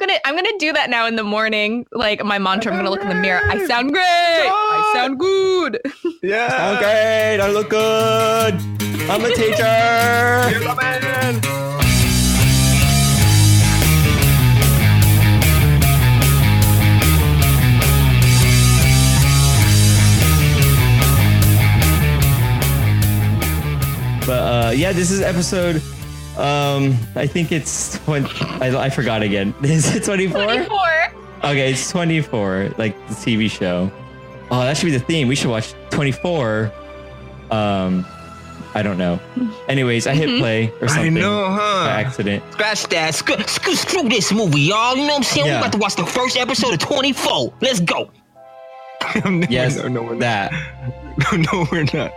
I'm gonna do that now in the morning. Like my mantra, I'm gonna look in the mirror. I sound great. I sound good. Yeah. Sound great. I look good. I'm a teacher. You're the man. But yeah, this is episode. I think it's 20. I forgot again. Is it 24? 24. Okay, it's 24, like the TV show. Oh, that should be the theme. We should watch 24. I don't know. Anyways, I hit play or something. I know, huh? By accident. Scratch that. Screw this movie, y'all. You know what I'm saying? Yeah. We about to watch the first episode of 24. Let's go. Yes, no, we're not. that. No, we're not.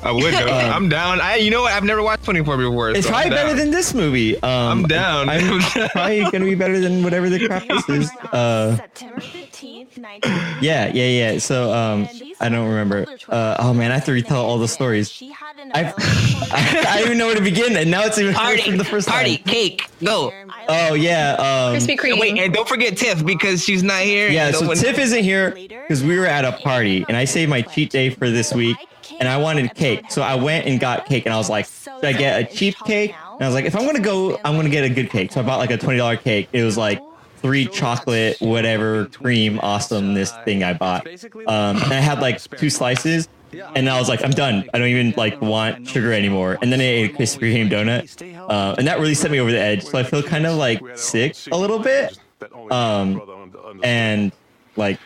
I would though. I'm down. You know what? I've never watched 24 before. It's so probably I'm better down. than this movie. I'm down. I'm probably gonna be better than whatever the crap this is. September 15th, 19. Yeah. So I don't remember. Oh man, I have to retell all the stories. I don't even know where to begin, and now it's even harder from the first Party, time. cake, go. Oh yeah. Krispy Kreme. Wait, and don't forget Tiff because she's not here. Yeah, No so one- Tiff isn't here because we were at a party, and I saved my cheat day for this week, and I wanted cake. So I went and got cake, and I was like, should I get a cheap cake? And I was like, if I'm going to go, I'm going to get a good cake. So I bought like a $20 cake. It was like 3 chocolate, whatever, cream, awesomeness thing I bought. And I had like 2 slices, and I was like, I'm done. I don't even like want sugar anymore. And then I ate a Krispy Kreme donut, and that really set me over the edge. So I feel kind of like sick a little bit. And like,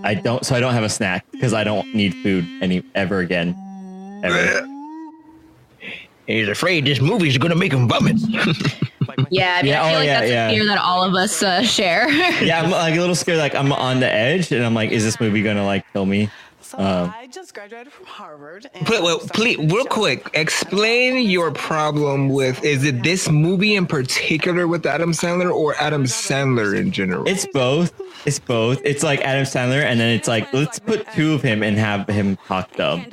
I don't have a snack because I don't need food ever again. Ever. He's afraid this movie's gonna make him vomit. Yeah, I feel like that's a fear that all of us share. Yeah, I'm like a little scared. Like I'm on the edge, and I'm like, is this movie gonna like kill me? So I just graduated from Harvard. And Please, real quick, explain your problem with. Is it this movie in particular with Adam Sandler, or Adam Sandler in general? It's both. It's like Adam Sandler, and then it's like let's put 2 of him and have him talk dumb.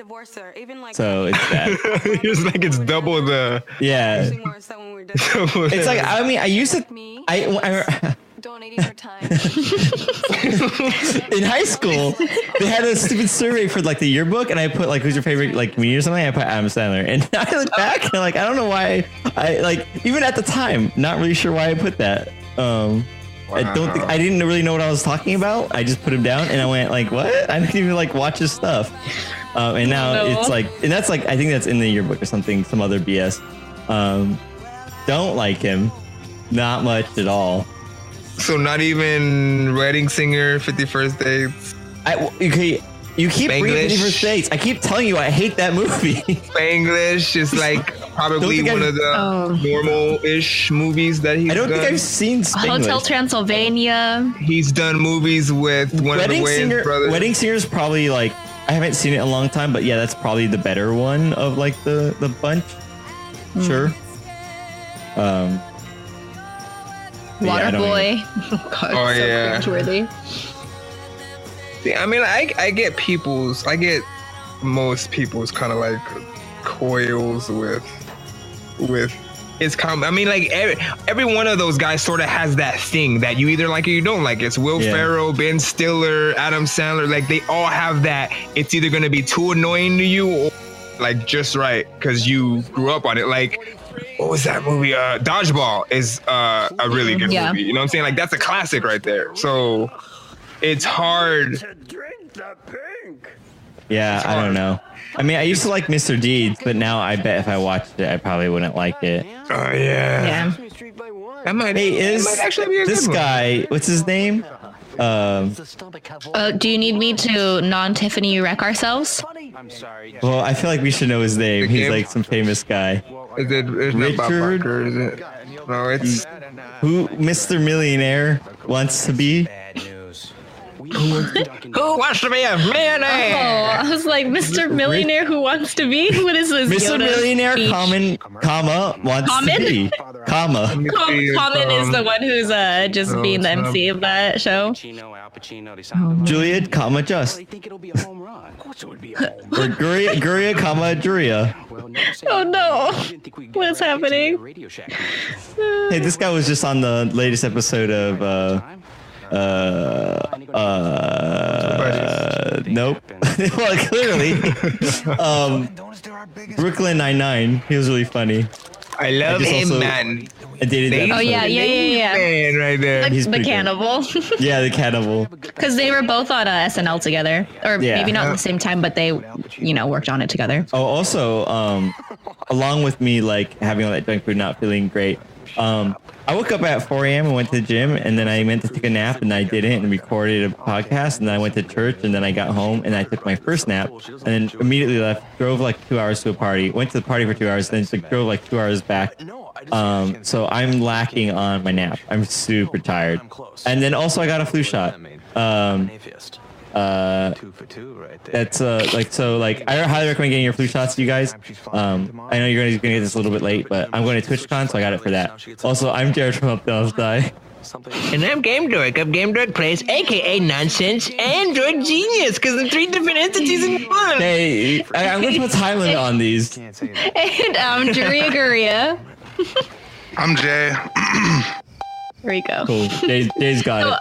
So it's that. It's like it's double the. Yeah. It's like I used to. I donating your time. in high school, they had a stupid survey for like the yearbook, and I put like, who's your favorite like comedian or something? I put Adam Sandler, and I look back and I'm like, I don't know why I like, even at the time, not really sure why I put that. I didn't really know what I was talking about. I just put him down, and I went like, what? I didn't even like watch his stuff. And now it's like, and that's like, I think that's in the yearbook or something, some other BS. Don't like him, not much at all. So not even Wedding Singer, 51st Dates. You keep bringing 51st Dates. I keep telling you I hate that movie. Spanglish is like probably one of the normal-ish movies that he's done. I don't think I've seen Spanglish. Hotel Transylvania. He's done movies with one of the Wayans brothers. Wedding Singer is probably like, I haven't seen it in a long time, but yeah, that's probably the better one of like the bunch. Sure. Waterboy. Oh yeah. Cringeworthy. See, I mean, I get most people's kind of like coils with his I mean, like every one of those guys sort of has that thing that you either like or you don't like. It's Will Ferrell, Ben Stiller, Adam Sandler. Like they all have that. It's either gonna be too annoying to you or like just right because you grew up on it. Like, what was that movie? Dodgeball is a really good movie. You know what I'm saying? Like that's a classic right there. So it's hard. Yeah, I don't know. I mean, I used to like Mr. Deeds, but now I bet if I watched it, I probably wouldn't like it. Oh yeah. That might. Hey, is actually be a this good one. guy? What's his name? Do you need me to non-Tiffany wreck ourselves? Well, I feel like we should know his name. The He's game? like some famous guy. Is it not Bob Richard? Barker? Is it? No, it's Who Mr. Millionaire wants to be? Who wants to be a millionaire? Oh, I was like, Mr. Millionaire who wants to be? What is this? Mr. Yoda Millionaire, speech? wants Common? to be, comma. Common is the one who's just being the MC of that show. Juliet, comma, just. Or Guria, comma, Juria. Oh no! What is happening? Hey, this guy was just on the latest episode of nope. Well, clearly, Brooklyn Nine-Nine. He was really funny. I love him, man. I dated that Oh yeah. Man, right there. He's The pretty good. cannibal. Yeah, the cannibal. Because they were both on SNL together, or Yeah. maybe not at the same time, but they, worked on it together. Oh, also, along with me, like having all that junk food, not feeling great. I woke up at 4 a.m. and went to the gym, and then I meant to take a nap, and I didn't, and recorded a podcast, and then I went to church, and then I got home, and I took my first nap, and then immediately left, drove like 2 hours to a party, went to the party for 2 hours, then like, drove like 2 hours back. So I'm lacking on my nap. I'm super tired. And then also I got a flu shot. That's I highly recommend getting your flu shots, you guys. I know you're gonna get this a little bit late, but I'm going to TwitchCon, so I got it for that. Also, I'm Jared from Up Down Die. And I'm Game Dork of Game Dork Plays, aka Nonsense Android Genius, because I'm 3 different entities in one. Hey, I'm gonna put time limit on these. And Juria Guria. I'm Jay. There you go. Cool. Jay's got it.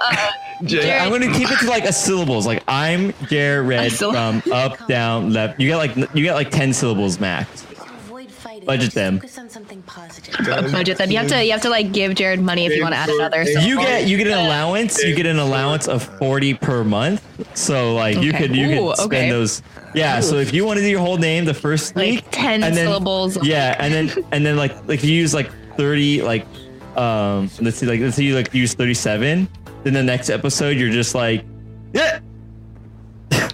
Jared, I'm gonna keep it to like a syllables. Like I'm Jared from Up Down Left. You get like 10 syllables max. Budget them. budget them. You have to like give Jared money if you want to add another. So You get an allowance. You get an allowance of 40 per month. So like you could spend those. Yeah. So if you want to do your whole name the first week, like 10 and then, syllables. Yeah, and then like you use like 30 like let's say you like use 37. Then the next episode you're just like yeah.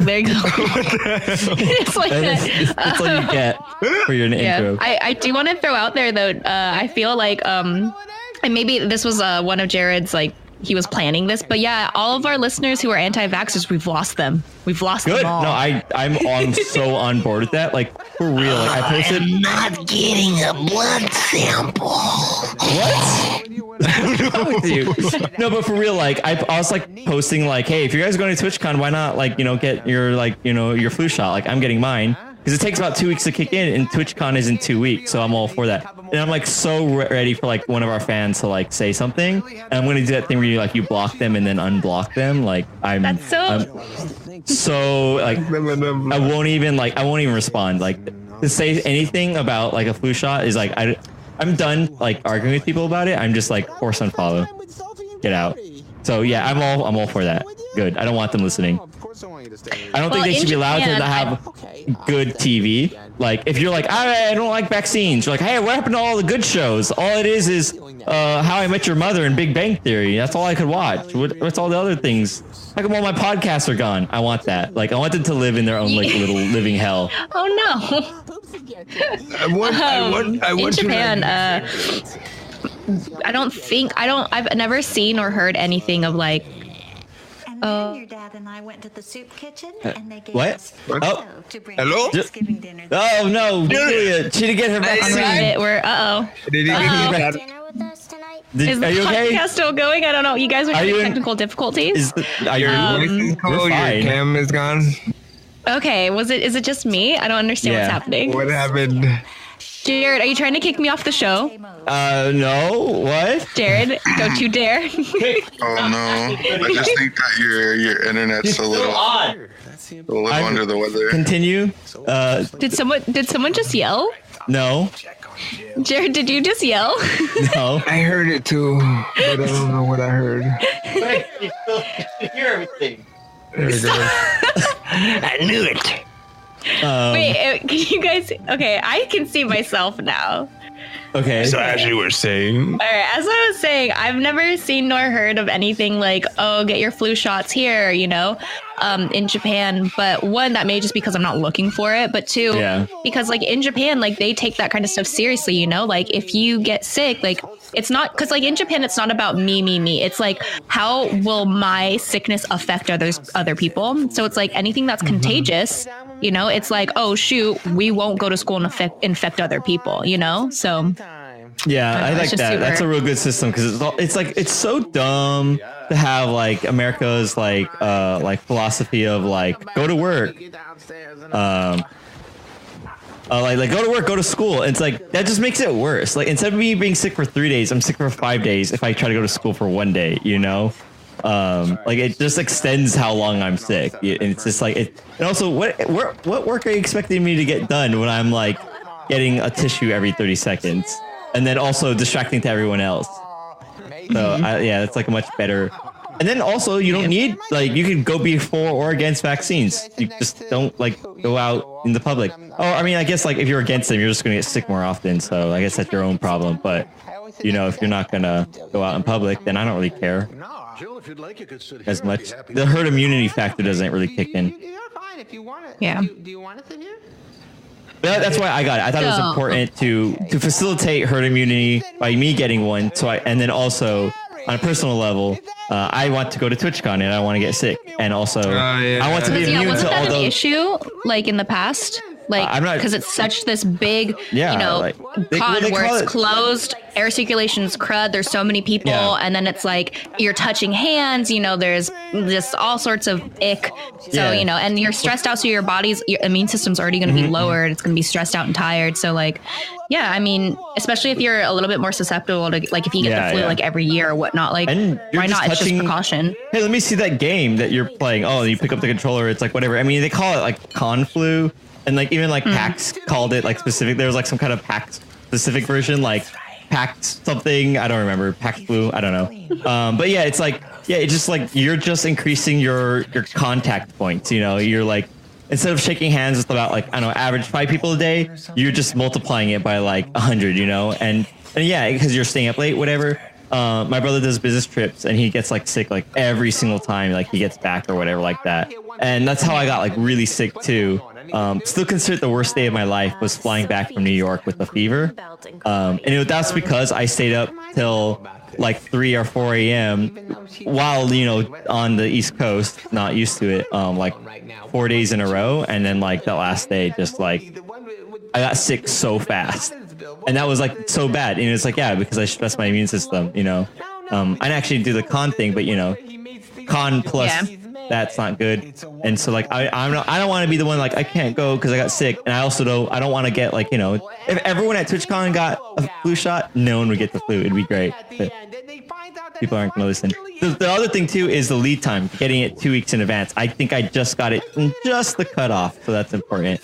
There you go. It's like that. That's all you get for your intro. I do want to throw out there though. I feel like and maybe this was one of Jared's like he was planning this, but yeah, all of our listeners who are anti-vaxxers, we've lost them. We've lost Good. them all. No, I'm so on board with that. Like for real. Like I posted. I'm not getting a blood sample. What? No, but for real, like I was like posting like, hey, if you guys are going to TwitchCon, why not like get your your flu shot? Like I'm getting mine because it takes about 2 weeks to kick in, and TwitchCon is in 2 weeks, so I'm all for that. And I'm like so ready for like one of our fans to like say something, and I'm gonna do that thing where you block them and then unblock them. Like I'm so like I won't even respond. Like to say anything about like a flu shot is like I'm done like arguing with people about it. I'm just like force unfollow, get out. So yeah, I'm all for that. Good. I don't want them listening. I don't think they should be allowed to have good TV. Like if you're like I don't like vaccines, you're like, hey, what happened to all the good shows? All it is How I Met Your Mother and Big Bang Theory. That's all I could watch. What's all the other things? How come all my podcasts are gone? I want that. Like I want them to live in their own like little living hell. Oh no. In Japan, I've never seen or heard anything of like. And then your dad and I went to the soup kitchen and they gave What? us Oh. to bring Hello? Thanksgiving dinner. Oh no, Julia, she didn't get her vaccine. We're Did you get Dinner with us tonight? Is the Are you okay? podcast still going? I don't know. You guys are having technical difficulties. Are you? your fine. cam is gone? Okay, is it just me? I don't understand what's happening. What happened? Jared, are you trying to kick me off the show? No. What? Jared, don't you dare. Oh no! I just think that your internet's a little under the weather. Continue. Did someone just yell? No. Jared, did you just yell? No. I heard it too, but I don't know what I heard. You still hear everything. There we go. I knew it. Wait, can you guys? Okay, I can see myself now. Okay. So as you were saying, All right, as I was saying, I've never seen nor heard of anything like, oh, get your flu shots here, in Japan, but one, that may just because I'm not looking for it, but two, because like in Japan, like they take that kind of stuff seriously, you know, like if you get sick, like it's not, because like in Japan, it's not about me. It's like, how will my sickness affect other people? So it's like anything that's contagious, you know, it's like, oh shoot, we won't go to school and infect other people, you know? So yeah, I like that. That's a real good system, because it's like, it's so dumb to have like America's like philosophy of like, go to work, like go to work, go to school. It's like, that just makes it worse. Like instead of me being sick for 3 days, I'm sick for 5 days if I try to go to school for 1 day, you know? Like it just extends how long I'm sick. And it's just like it. And also, what work are you expecting me to get done when I'm like getting a tissue every 30 seconds and then also distracting to everyone else? So yeah, it's like a much better. And then also, you don't need, like, you can go be for or against vaccines. You just don't like go out in the public. Oh, I mean, I guess like if you're against them, you're just going to get sick more often. So I guess that's your own problem. But you know, if you're not going to go out in public, then I don't really care as much. The herd immunity factor doesn't really kick in. Yeah. Do you want to sit here? But that's why I got it. I thought it was important to facilitate herd immunity by me getting one. So and then also on a personal level, I want to go to TwitchCon and I want to get sick, and also I want to be immune to all those. An issue like in the past? Like, because it's such this big, you know, like, con where it's closed, air circulation's crud, there's so many people, and then it's like you're touching hands, you know, there's just all sorts of ick. So, you know, and you're stressed out, so your immune system's already going to be lowered. It's going to be stressed out and tired. So like, yeah, I mean, especially if you're a little bit more susceptible to, like, if you get the flu like every year or whatnot, like, why not? It's just precaution. Hey, let me see that game that you're playing. Oh, you pick up the controller. It's like whatever. I mean, they call it like con flu. And like even like PAX called it like specific. There was like some kind of PAX specific version, like PAX something. I don't remember. PAX flu. I don't know. But yeah, it's like, yeah, it's just like you're just increasing your contact points. You know, you're like, instead of shaking hands with about like, I don't know, average 5 people a day, you're just multiplying it by like 100. You know, and yeah, because you're staying up late, whatever. My brother does business trips and he gets like sick like every single time like he gets back or whatever like that. And that's how I got like really sick too. Still considered the worst day of my life was flying back from New York with a fever. And that's because I stayed up till like 3 or 4 a.m. while, you know, on the East Coast, not used to it, like 4 days in a row. And then like the last day, just like I got sick so fast. And that was like so bad. And it's like, yeah, because I stressed my immune system, you know. I actually do the con thing, but you know, con plus that's not good. And so like I don't want to be the one like I can't go because I got sick, and I don't want to get like, you know, if everyone at TwitchCon got a flu shot, no one would get the flu. It'd be great. But people aren't going to listen. The other thing too is the lead time, getting it 2 weeks in advance. I think I just got it in just the cutoff, so that's important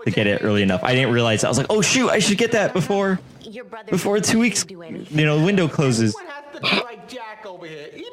to get it early enough. I didn't realize that. I was like, oh shoot, I should get that before 2 weeks, you know, the window closes.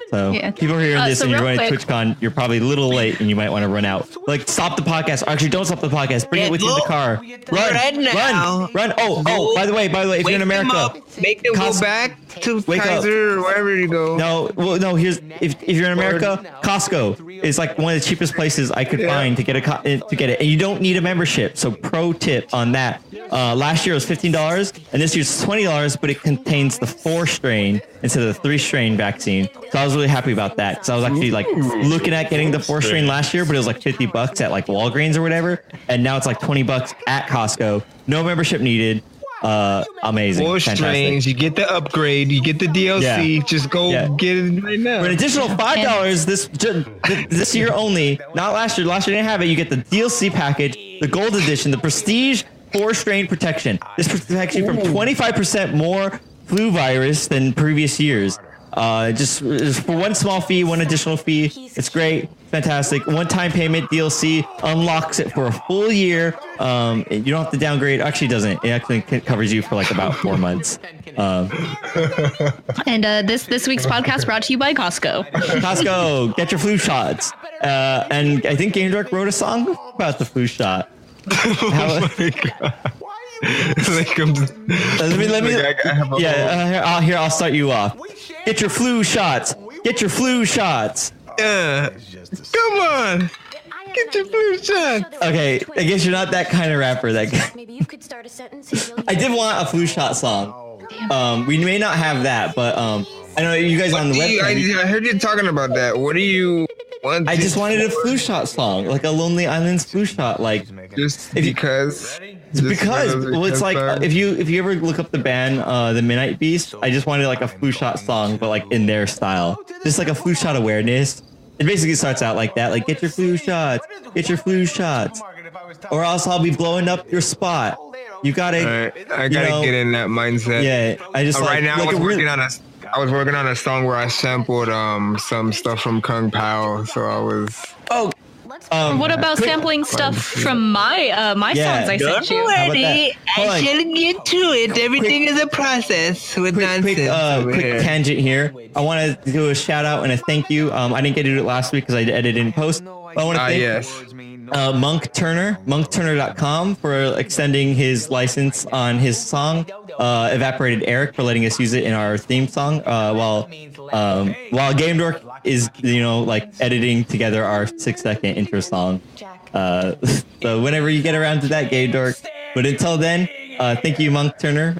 So people are hearing this and you're going to TwitchCon, you're probably a little late and you might want to run out. Like, stop the podcast. Actually, don't stop the podcast. Bring it with you in the car. Run. Oh, by the way, if you're in America, make them go back to Kaiser or wherever you go. No, here's if you're in America, Costco is like one of the cheapest places I could find to get it. And you don't need a membership. So pro tip on that. Last year it was $15 and this year's $20, but it contains the 4-strain instead of the 3-strain vaccine. So I was really happy about that, because I was actually like looking at getting the 4-strain last year, but it was like $50 at like Walgreens or whatever, and now it's like $20 at Costco. No membership needed. Amazing. 4 strains, you get the upgrade, you get the DLC. Just go get it right now. For an additional $5 this year only, not last year. Last year didn't have it. You get the DLC package, the gold edition, the prestige 4-strain protection. This protects you from 25% more flu virus than previous years. Just for one small fee, one additional fee. It's great, fantastic. One-time payment DLC unlocks it for a full year. You don't have to downgrade. Actually, it doesn't. It actually covers you for like about 4 months. And this week's podcast brought to you by Costco. Costco, get your flu shots. And I think Game Direct wrote a song about the flu shot. Oh my God. Here, I'll start you off. Get your flu shots. Get your flu shots. Come on. Get your flu shot. Okay, I guess you're not that kind of rapper. That guy. Maybe you could start a sentence. I did want a flu shot song. We may not have that, but I know you guys on the website. I heard you talking about that. What do you want? I just wanted a flu shot song, like a Lonely Island's flu shot, like just because. Well, it's like if you ever look up the band, the Midnight Beast, I just wanted like a flu shot song, but like in their style, just like a flu shot awareness. It basically starts out like that, like get your flu shots, or else I'll be blowing up your spot. You gotta, I gotta get in that mindset. Yeah, I just right now I was working on a song where I sampled some stuff from Kung Pao, so I was. What about sampling stuff from my songs I sent you? I shall get to it. Everything is a process with nonsense. Quick tangent here. I want to do a shout out and a thank you. I didn't get to do it last week because I edited in post. But I want to thank Monk Turner, monkturner.com for extending his license on his song, Evaporated Eric, for letting us use it in our theme song, while Game Dork is, like editing together our 6-second intro song. So whenever you get around to that, Game Dork. But until then, thank you, Monk Turner,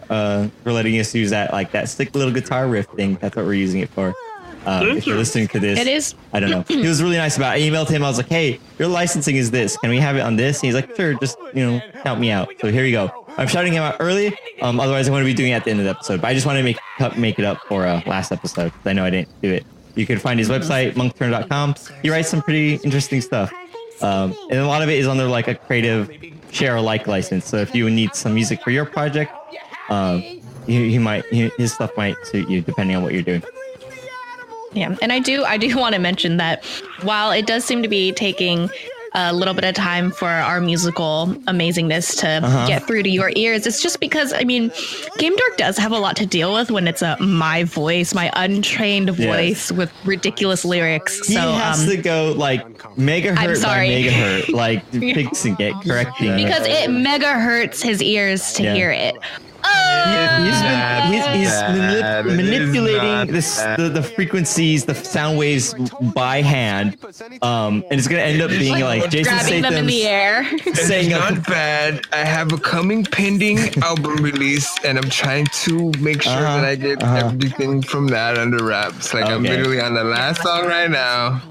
for letting us use that sick little guitar riff thing. That's what we're using it for. If you're listening to this, it is. I don't know. He was really nice about it. I emailed him. I was like, hey, your licensing is this. Can we have it on this? And he's like, sure, just, count me out. So here you go. I'm shouting him out early. Otherwise, I'm going to be doing it at the end of the episode. But I just want to make it up for last episode because I know I didn't do it. You can find his website, monkturner.com. He writes some pretty interesting stuff. And a lot of it is under like a creative share alike license. So if you need some music for your project, his stuff might suit you depending on what you're doing. Yeah, and I do want to mention that while it does seem to be taking a little bit of time for our musical amazingness to get through to your ears, it's just because, Game Dork does have a lot to deal with when it's my voice, my untrained voice with ridiculous lyrics. He has to go like megahertz by megahertz, like fixing it, correcting it. Because it mega hurts his ears to hear it. He's manipulating the frequencies, the sound waves by hand, and it's gonna end up being like Jason grabbing them in the air. Saying it's not bad. I have a coming pending album release, and I'm trying to make sure that I get everything from that under wraps. Like I'm literally on the last song right now.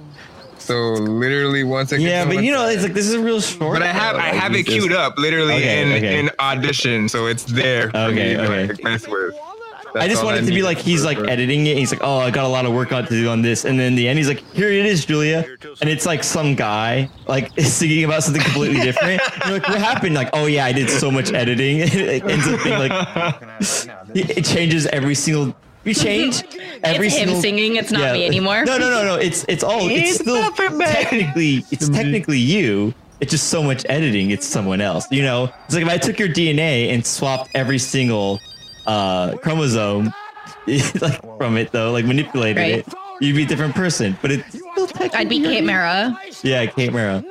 So literally once I get but it's like this is real short. But I have it queued up literally in Audition, so it's there. Okay. I just want it to be like he's like editing it. He's like, oh, I got a lot of work to do on this, and then in the end he's like, here it is, Julia, and it's like some guy like singing about something completely different. You're like, what happened? Like, oh yeah, I did so much editing. It ends up being like it changes every single. We change every single. It's him singing. It's not me anymore. No. It's still technically you. It's just so much editing. It's someone else. It's like if I took your DNA and swapped every single chromosome like from it though, like manipulated it, you'd be a different person. But it's still technically. I'd be Kate Mara. Yeah, Kate Mara.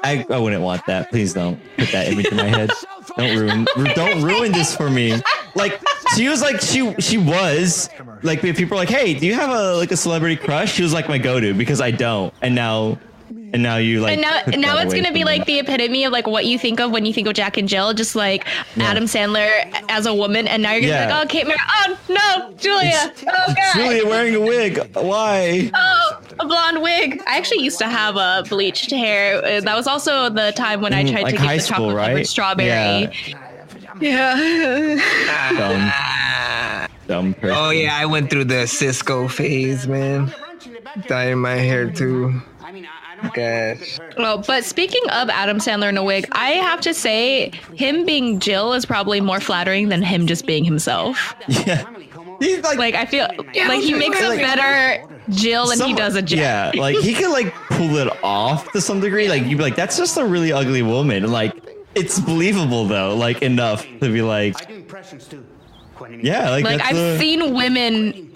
I wouldn't want that. Please don't put that image in my head. Don't ruin this for me. Like she was like she was like if people were like, hey, do you have a celebrity crush? She was like my go-to because I don't. And now you like. And now it's gonna be like the epitome of like what you think of when you think of Jack and Jill, just like Adam Sandler as a woman. And now you're gonna be like, oh, Kate Mara. Oh no, Julia. Oh god. Julia wearing a wig. Why? Oh, a blonde wig. I actually used to have a bleached hair. That was also the time when I tried to get the chocolate flavored strawberry. Yeah. Dumb person. Oh yeah, I went through the Cisco phase, man. Dyeing my hair too. Gosh. Well, but speaking of Adam Sandler in a wig, I have to say him being Jill is probably more flattering than him just being himself. Yeah. He's like I feel like he makes a better Jill than he does a Jack. Yeah, like he could like pull it off to some degree. Like you'd be like, that's just a really ugly woman. Like it's believable though, like enough to be like, Yeah, like I've seen women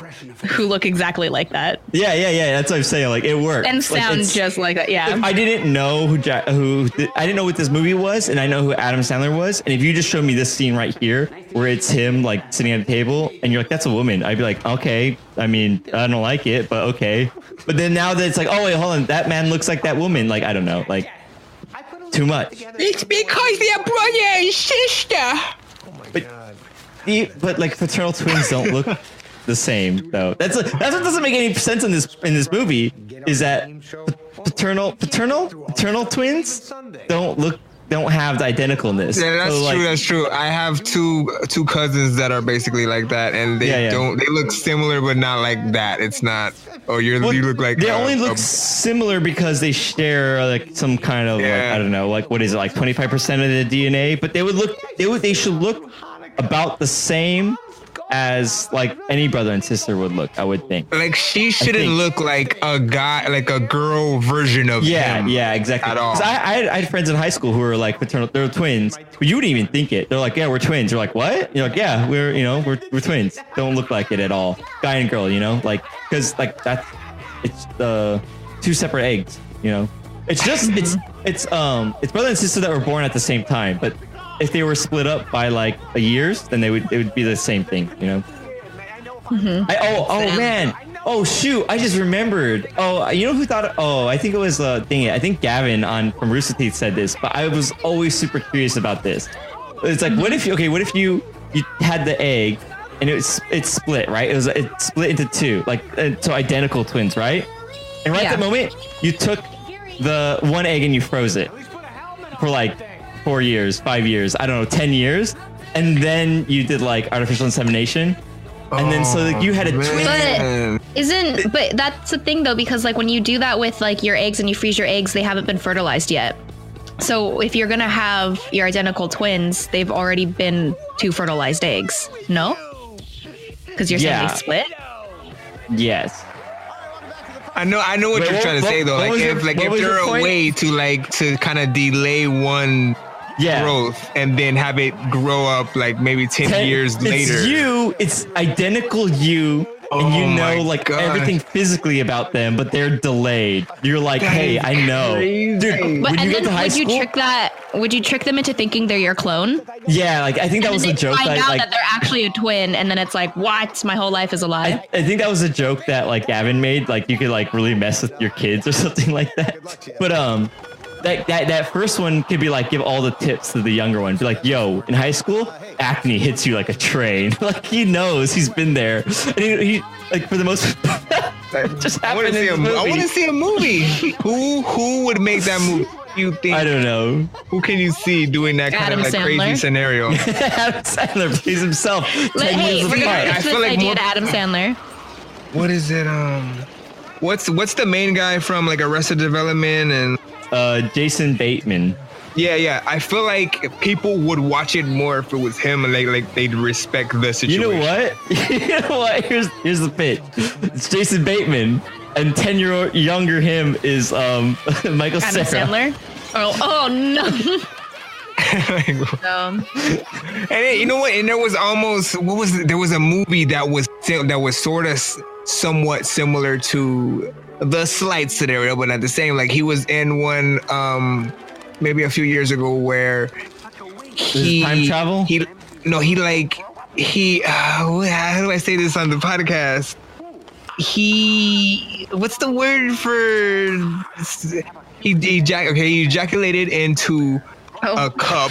who look exactly like that. Yeah. That's what I'm saying. Like it works and sound just like that. Yeah. I didn't know I didn't know what this movie was, and I know who Adam Sandler was. And if you just showed me this scene right here, where it's him like sitting at a table, and you're like, "That's a woman," I'd be like, "Okay." I mean, I don't like it, but okay. But then now that it's like, "Oh wait, hold on, that man looks like that woman." Like I don't know, like too much. It's because they're brother and sister. But like fraternal twins don't look the same though. That's what doesn't make any sense in this movie. Is that paternal twins don't have the identicalness. Yeah, that's so, true. That's true. I have two cousins that are basically like that, and they don't. They look similar, but not like that. It's not. Oh, you look like. They only look similar because they share like some kind of like, I don't know, like what is it, like 25% of the DNA? But they should look about the same as like any brother and sister would look, I would think. Like she shouldn't look like a guy, like a girl version of him. Yeah, exactly. At all. I had friends in high school who were like paternal, they were twins, but you wouldn't even think it. They're like, yeah, we're twins. You're like, what? You're like, yeah, we're twins. Don't look like it at all. Guy and girl, like, because like it's the two separate eggs, It's just it's brother and sister that were born at the same time, but if they were split up by like a years, then it would be the same thing, Mm-hmm. Man. Oh shoot! I just remembered. Oh, you know who thought? Oh, I think it was I think Gavin from Rooster Teeth said this, but I was always super curious about this. It's like, what if you had the egg and it's split, right? It split into two, like so identical twins, right? And right at that moment, you took the one egg and you froze it for like 4 years, 5 years, I don't know, 10 years. And then you did like artificial insemination. And then so like you had a twin. But that's the thing though, because like when you do that with like your eggs and you freeze your eggs, they haven't been fertilized yet. So if you're going to have your identical twins, they've already been 2 fertilized eggs. No? Because you're saying they split? Yes. I know what you're trying to say though. Like if there a way to kind of delay one growth and then have it grow up like maybe 10 years later. It's identical you, and like everything physically about them, but they're delayed. You're like, hey, I know, dude. But would you trick them into thinking they're your clone? Yeah, like I think that was the joke. Find out that they're actually a twin, and then it's like, what? My whole life is a lie. I think that was a joke that like Gavin made. Like you could like really mess with your kids or something like that. But that first one could be like give all the tips to the younger one. Be like, yo, in high school, acne hits you like a train. Like he knows, he's been there. And he like for the most just I want to see a movie. Who would make that movie? You think? I don't know. Who can you see doing that kind of like crazy scenario? Adam Sandler plays himself. Hey, I feel like idea to Adam Sandler. What is it? What's the main guy from like Arrested Development and? Jason Bateman. Yeah. I feel like people would watch it more if it was him, and like they'd respect the situation. You know what? Here's the pitch. It's Jason Bateman, and 10-year-old younger him is Michael Adam Sandler. Oh no. And you know what? And there was there was a movie that was sort of somewhat similar to the slight scenario, but not the same. Like he was in one maybe a few years ago where time travel. How do I say this on the podcast? What's the word for he ejaculated into a cup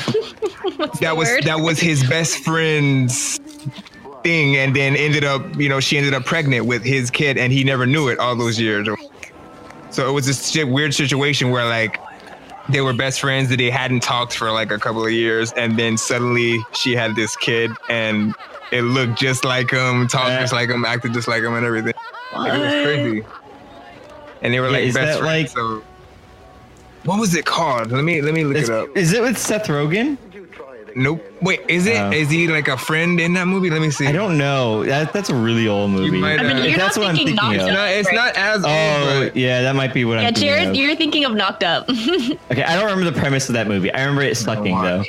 that was his best friend's thing, and then she ended up pregnant with his kid, and he never knew it all those years. So it was this weird situation where like they were best friends that they hadn't talked for like a couple of years, and then suddenly she had this kid, and it looked just like him, talked just like him, acted just like him, and everything. Like, it was crazy. And they were like best friends. So what was it called? Let me look it up. Is it with Seth Rogen? Nope. Wait, is it? Is he like a friend in that movie? Let me see. I don't know. That's a really old movie. That's what I'm thinking of. No, it's not as old. But yeah, that might be what I'm thinking of. Jared, you're thinking of Knocked Up. Okay, I don't remember the premise of that movie. I remember it sucking though.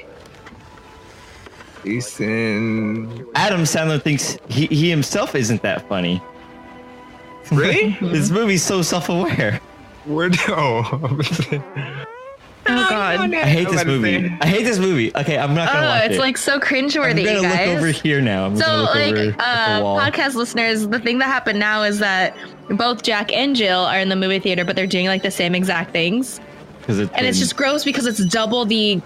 Jason. Adam Sandler thinks he himself isn't that funny. Really? This movie's so self-aware. Where oh. Oh God! I hate this movie. I hate this movie. Okay, I'm not gonna watch it. It's like so cringeworthy, I'm gonna guys. look over here now. So like, podcast listeners, the thing that happened now is that both Jack and Jill are in the movie theater, but they're doing like the same exact things. It's just gross because it's double the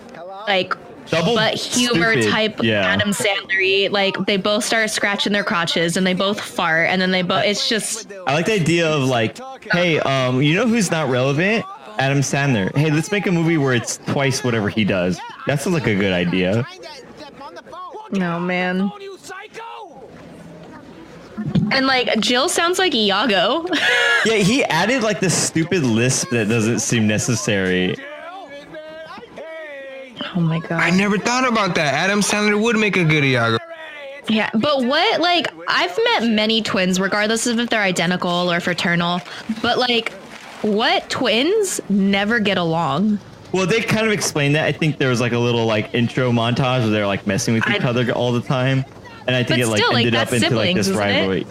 like but humor stupid. type Adam Sandler-y. Like they both start scratching their crotches and they both fart and then they both. It's just. I like the idea of like, hey, you know who's not relevant? Adam Sandler. Hey, let's make a movie where it's twice whatever he does. That sounds like a good idea. No, man. And like Jill sounds like Iago. Yeah, he added like the stupid lisp that doesn't seem necessary. Oh my God. I never thought about that. Adam Sandler would make a good Iago. Yeah, but what, like, I've met many twins, regardless of if they're identical or fraternal, but like, what twins never get along? Well, they kind of explained that. I think there was like a little like intro montage where they're like messing with each other all the time, and I think it like ended up into like this rivalry.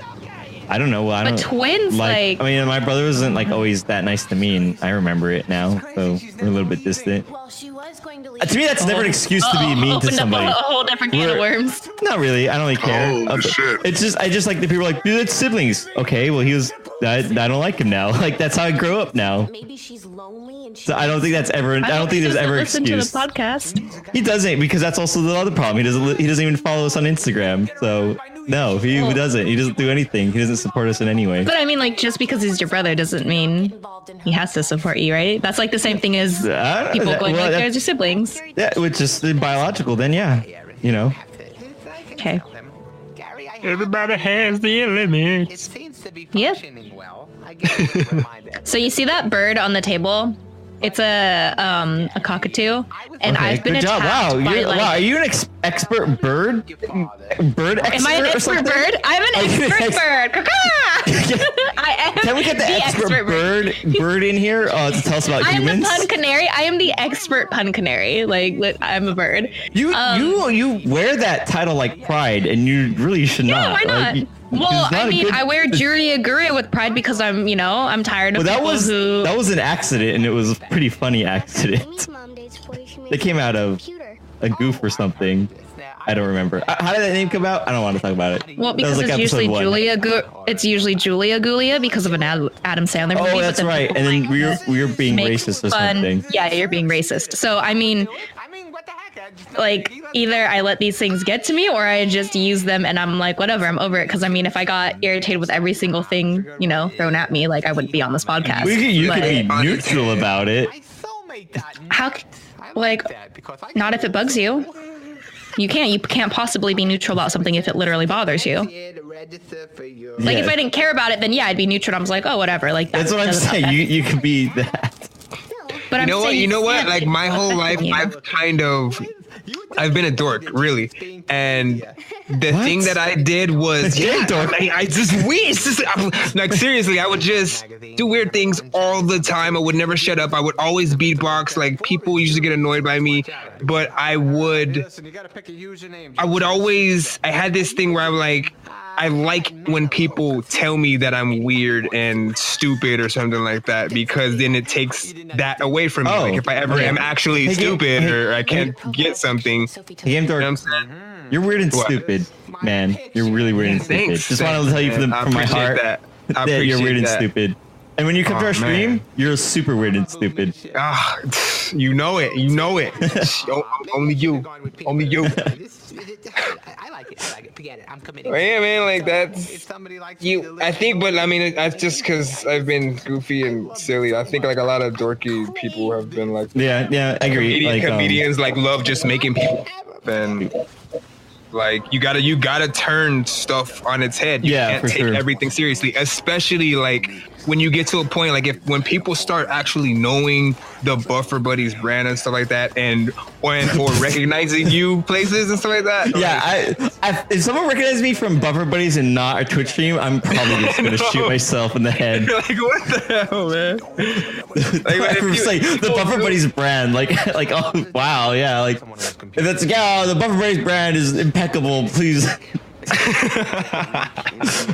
I don't know. Well, but twins, like, I mean, my brother wasn't like always that nice to me, and I remember it now, so we're a little bit distant. To me, that's never an excuse to be mean to somebody. A whole different can of worms. Not really. I don't really care. Oh, shit. It's just, I just like the people are like, dude, it's siblings. Okay, well, he was. I don't like him now. Like that's how I grow up now. Maybe she's lonely and so I don't think that's ever. I don't think there's ever an excuse. Listen to the podcast. He doesn't, because that's also the other problem. He doesn't even follow us on Instagram. So no, he doesn't. He doesn't do anything. He doesn't support us in any way. But I mean, like, just because he's your brother doesn't mean he has to support you, right? That's like the same thing as people going like, "There's your siblings." Yeah, which is biological. Then yeah, you know. Okay. Everybody has their limits. Yeah. So you see that bird on the table? It's a cockatoo, and I've been attacked by like. Wow, are you an expert bird? Bird expert? Am I an expert bird? I'm an expert bird. I am. Can we get the expert bird in here to tell us about humans? I'm the pun canary. I am the expert pun canary. Like I'm a bird. You wear that title like pride, and you really should not. Why not? Like, well, I mean, I wear Juria Guria with pride because I'm tired of people who. That was an accident, and it was a pretty funny accident. They came out of a goof or something. I don't remember. How did that name come out? I don't want to talk about it. Well, because it's usually it's usually Julia Gulia because of an Adam Sandler movie. Oh, that's right. And then we were being racist or something. Yeah, you're being racist. So I mean, like either I let these things get to me or I just use them and I'm like, whatever, I'm over it. Because I mean, if I got irritated with every single thing, thrown at me, like I wouldn't be on this podcast. You could be neutral about it. How, like, not if it bugs you. You can't possibly be neutral about something if it literally bothers you. Like if I didn't care about it, then yeah, I'd be neutral. I was like, oh, whatever. Like that's what I'm saying. You could be that. But you know what? Like my whole life, I've been a dork, really. And the thing that I did was, I just like seriously, I would just do weird things all the time. I would never shut up. I would always beatbox. Like people used to get annoyed by me, but I had this thing where I like when people tell me that I'm weird and stupid or something like that, because then it takes that away from me. Like if I ever am actually stupid or I can't get something. Hey, you know what I'm saying? You're weird and stupid, man. You're really weird and stupid. Just wanted to tell you from my heart that you're weird and stupid. And when you come to our stream, you're super weird and stupid. You know it. Only you. I like it. Forget it. I'm committed. Yeah, man. Like that's you. I think, but I mean, that's just because I've been goofy and silly. I think like a lot of dorky people have been like. Yeah, I agree. Comedians like love just making people and Like you gotta turn stuff on its head. You can't take everything seriously, especially like when you get to a point like when people start actually knowing the Buffer Buddies brand and stuff like that, and or recognizing you places and stuff like that. Yeah, if someone recognizes me from Buffer Buddies and not a Twitch stream, I'm probably just gonna shoot myself in the head. You're like, what the hell, man? The Buffer Buddies brand, like oh wow, yeah, like if it's the Buffer Buddies brand is impeccable, please.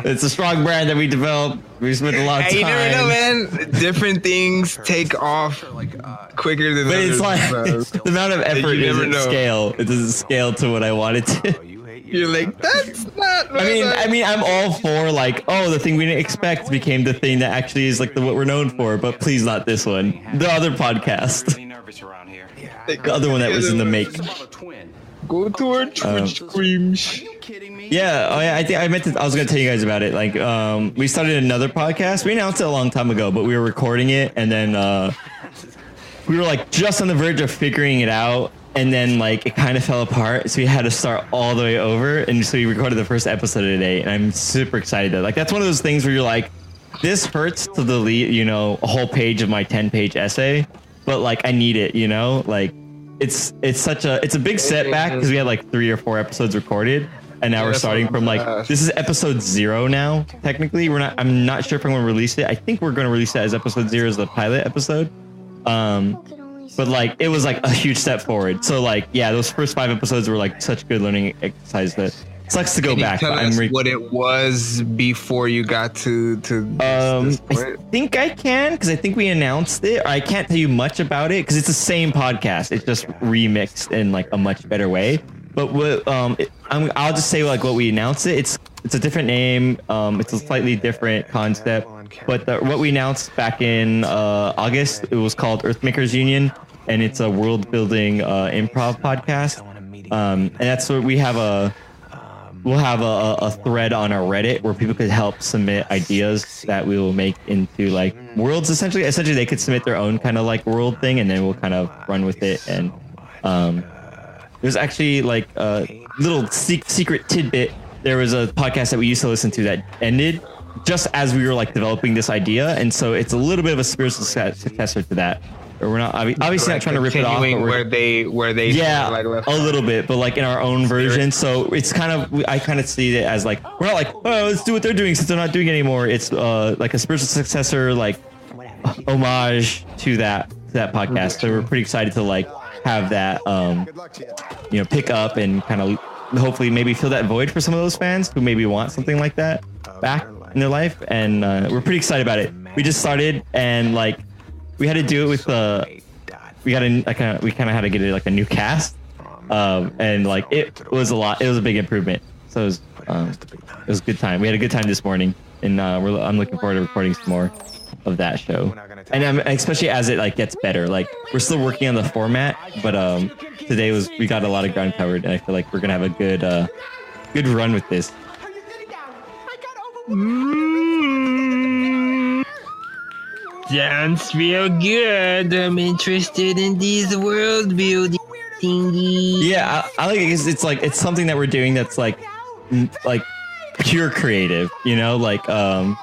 It's a strong brand that we developed. We spent a lot of time. You never know, man. Different things take off quicker than others. But it's like the amount of effort doesn't scale. It doesn't scale to what I wanted to. You're like, that's not. I mean, I'm all for like, the thing we didn't expect became the thing that actually is like what we're known for. But please, not this one. The other podcast. The other one that was in the make. Go to our Twitch streams. Yeah, I was gonna tell you guys about it. Like, we started another podcast. We announced it a long time ago, but we were recording it, and then we were like just on the verge of figuring it out, and then like it kind of fell apart. So we had to start all the way over, and so we recorded the first episode today. And I'm super excited. Like, that's one of those things where you're like, this hurts to delete, a whole page of my 10-page essay, but like I need it, like. It's a big setback because we had like 3 or 4 episodes recorded, and now we're starting from like this is episode 0 now. Technically, I'm not sure if I'm going to release it. I think we're going to release it as episode 0 as the pilot episode. But like it was like a huge step forward. So like those first 5 episodes were like such good learning exercise that sucks to go back. Tell us what it was before you got to this point? I think I can, because I think we announced it. I can't tell you much about it because it's the same podcast. It's just remixed in like a much better way. But I'll just say like what we announced it. It's a different name. It's a slightly different concept. But what we announced back in August, it was called Earthmakers Union, and it's a world building improv podcast. And that's what we have We'll have a thread on our Reddit where people could help submit ideas that we will make into like worlds. Essentially, they could submit their own kind of like world thing, and then we'll kind of run with it. And there's actually like a little secret tidbit. There was a podcast that we used to listen to that ended just as we were like developing this idea, and so it's a little bit of a spiritual successor to that. Or we're not obviously not trying to rip it off, but where they like a little bit, but like in our own version. So it's I kind of see it as like we're not like, oh, let's do what they're doing since they're not doing it anymore. It's like a spiritual successor, like homage to that podcast. So we're pretty excited to like have that pick up and kind of hopefully maybe fill that void for some of those fans who maybe want something like that back in their life. And we're pretty excited about it. We just started, and like we had to do it with we kind of had to get it like a new cast, and like it was a big improvement. So it was a good time. We had a good time this morning, and I'm looking forward to recording some more of that show, and especially as it like gets better. Like we're still working on the format, but today we got a lot of ground covered, and I feel like we're gonna have a good run with this. Sounds real good. I'm interested in these world building thingy. Yeah, I like it because it's something that we're doing that's like pure creative, like our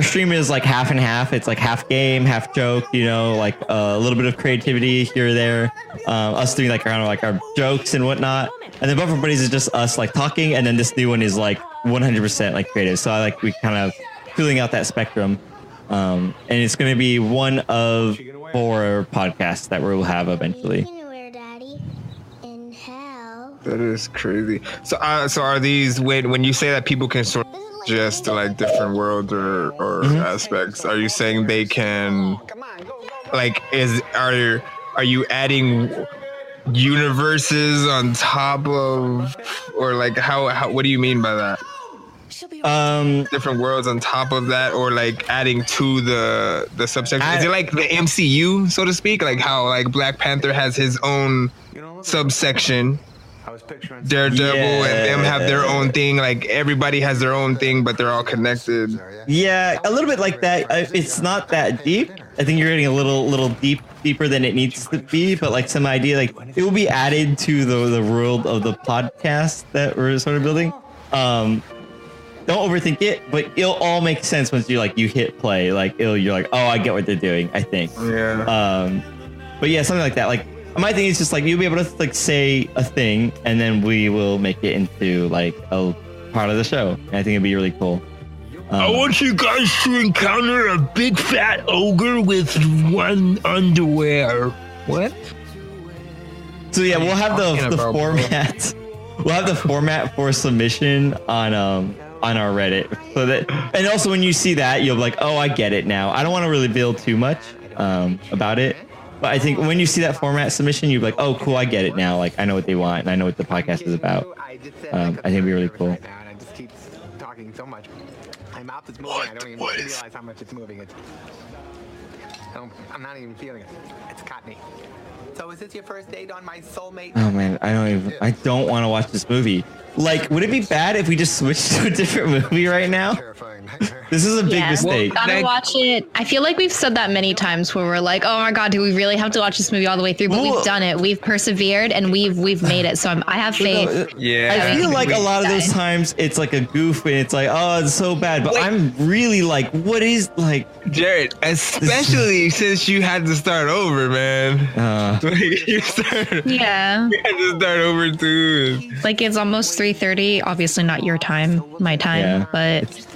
stream is like half and half. It's like half game, half joke, like a little bit of creativity here or there. Us doing like kind of like our jokes and whatnot. And then Buffer Buddies is just us like talking, and then this new one is like 100% like creative. So we kind of filling out that spectrum. And it's going to be one of 4 podcasts that we'll have eventually. That is crazy. So are these when you say that people can sort of just like different worlds or aspects? Are you saying they can like are you adding universes on top of, or like how what do you mean by that? Different worlds on top of that, or like adding to the subsection? Is it like the MCU, so to speak, like how like Black Panther has his own subsection Daredevil and them have their own thing. Like everybody has their own thing, but they're all connected. Yeah, a little bit like that. It's not that deep. I think you're getting a little deeper than it needs to be, but like some idea, like it will be added to the world of the podcast that we're sort of building. Don't overthink it, but it'll all make sense once you hit play. Like you're like, oh, I get what they're doing. I think. Yeah. But yeah, something like that. Like my thing is just like you'll be able to like say a thing, and then we will make it into like a part of the show. And I think it'd be really cool. I want you guys to encounter a big fat ogre with one underwear. What? So yeah, we'll have the format. We'll have the format for submission on our Reddit. So that, and also when you see that, you'll be like, oh, I get it now. I don't want to really build too much about it, but I think when you see that format submission, you'll be like, oh, cool, I get it now. Like I know what they want, and I know what the podcast is about. I think it'd be really cool. I just keep talking so much. My mouth is moving. I don't even realize how much it's moving. I'm not even feeling it. It's caught me. So is this your first date on My Soulmate? Oh man, I don't want to watch this movie. Like, would it be bad if we just switched to a different movie right now? This is a big mistake. Gotta watch it. I feel like we've said that many times where we're like, oh my god, do we really have to watch this movie all the way through? But we've done it. We've persevered and we've made it. So I have faith. Yeah. I feel like a lot of those times it's like a goof and it's like, oh, it's so bad. But I'm really like, what is like, Jared, especially since you had to start over, man. You had to start over too. Like it's almost 3:30. Obviously not your time, my time, but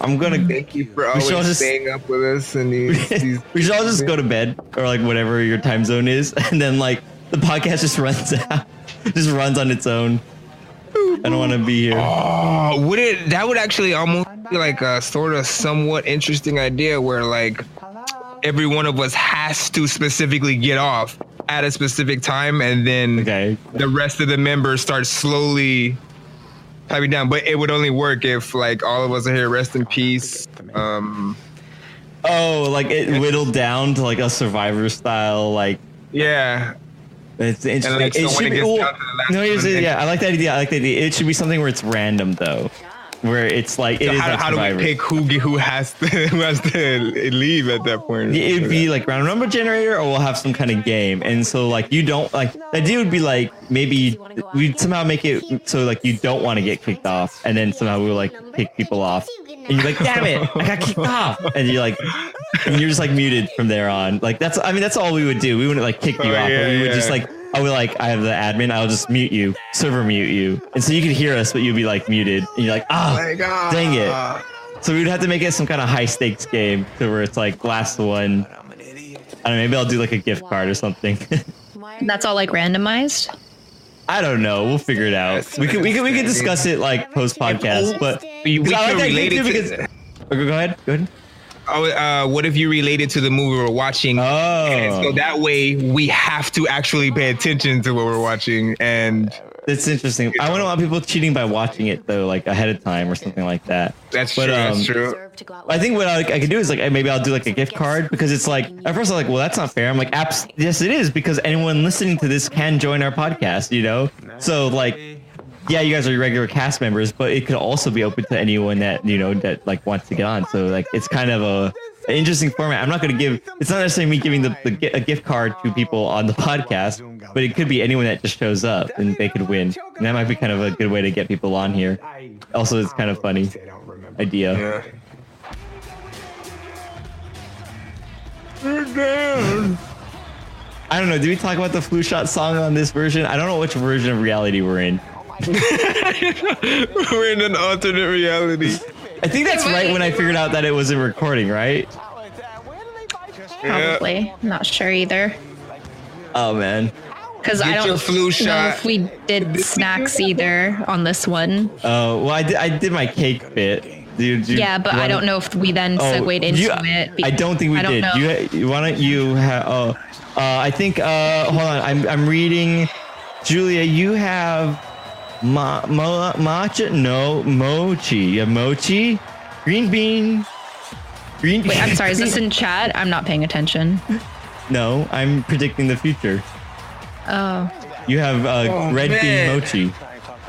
I'm gonna thank you for always staying up with us. And these we should all just go to bed or like whatever your time zone is, and then like the podcast just runs out, just runs on its own. I don't want to be here. Oh, that would actually almost be like a sort of somewhat interesting idea where like every one of us has to specifically get off at a specific time, and then the rest of the members start slowly typing down. But it would only work if like all of us are here. Rest in peace. Like it whittled down to like a Survivor style, like it's interesting. Like, so it should be, I like that idea. It should be something where it's random though, where it's like so how do we pick who has to leave at that point? It'd be like random number generator, or we'll have some kind of game. And so like you don't like the idea would be like maybe we'd somehow make it so like you don't want to get kicked off, and then somehow we'll like kick people off, and you're like, damn it, I got kicked off, and you're just like muted from there on. Like that's all we would do. We wouldn't like kick you off, but we would just like. I would like, I have the admin, I'll just mute you, server mute you. And so you could hear us, but you'd be like muted. And you're like, dang it. So we would have to make it some kind of high stakes game to where it's like last one. I don't know, maybe I'll do like a gift card or something. That's all like randomized? I don't know. We'll figure it out. We could discuss it like post podcast, but we can relate it to. Go ahead. What if you relate it to the movie we're watching? And so that way we have to actually pay attention to what we're watching. And it's interesting. I wouldn't want people cheating by watching it though, like ahead of time or something like that. That's true. That's true. I think what I could do is like maybe I'll do like a gift card, because it's like at first I'm like, well, that's not fair. I'm like, yes, it is, because anyone listening to this can join our podcast, you know? So like, yeah, you guys are regular cast members, but it could also be open to anyone that, you know, that like wants to get on. So like, it's kind of an interesting format. I'm not going to give, it's not necessarily me giving a gift card to people on the podcast, but it could be anyone that just shows up and they could win. And that might be kind of a good way to get people on here. Also, it's kind of funny idea. I don't know. Did we talk about the flu shot song on this version? I don't know which version of reality we're in. We're in an alternate reality. I think that's right when I figured out that it wasn't recording, right? Probably. I'm not sure either. Oh man. Because I don't know if we did snacks either on this one. Oh, well, I did my cake bit. Yeah, but I don't know if we then segued into it. I don't think we did. I think, hold on, I'm reading. Julia, you have matcha? No, mochi. You have mochi? Green bean? Wait, I'm sorry, is this in chat? I'm not paying attention. No, I'm predicting the future. Oh. You have red bean mochi.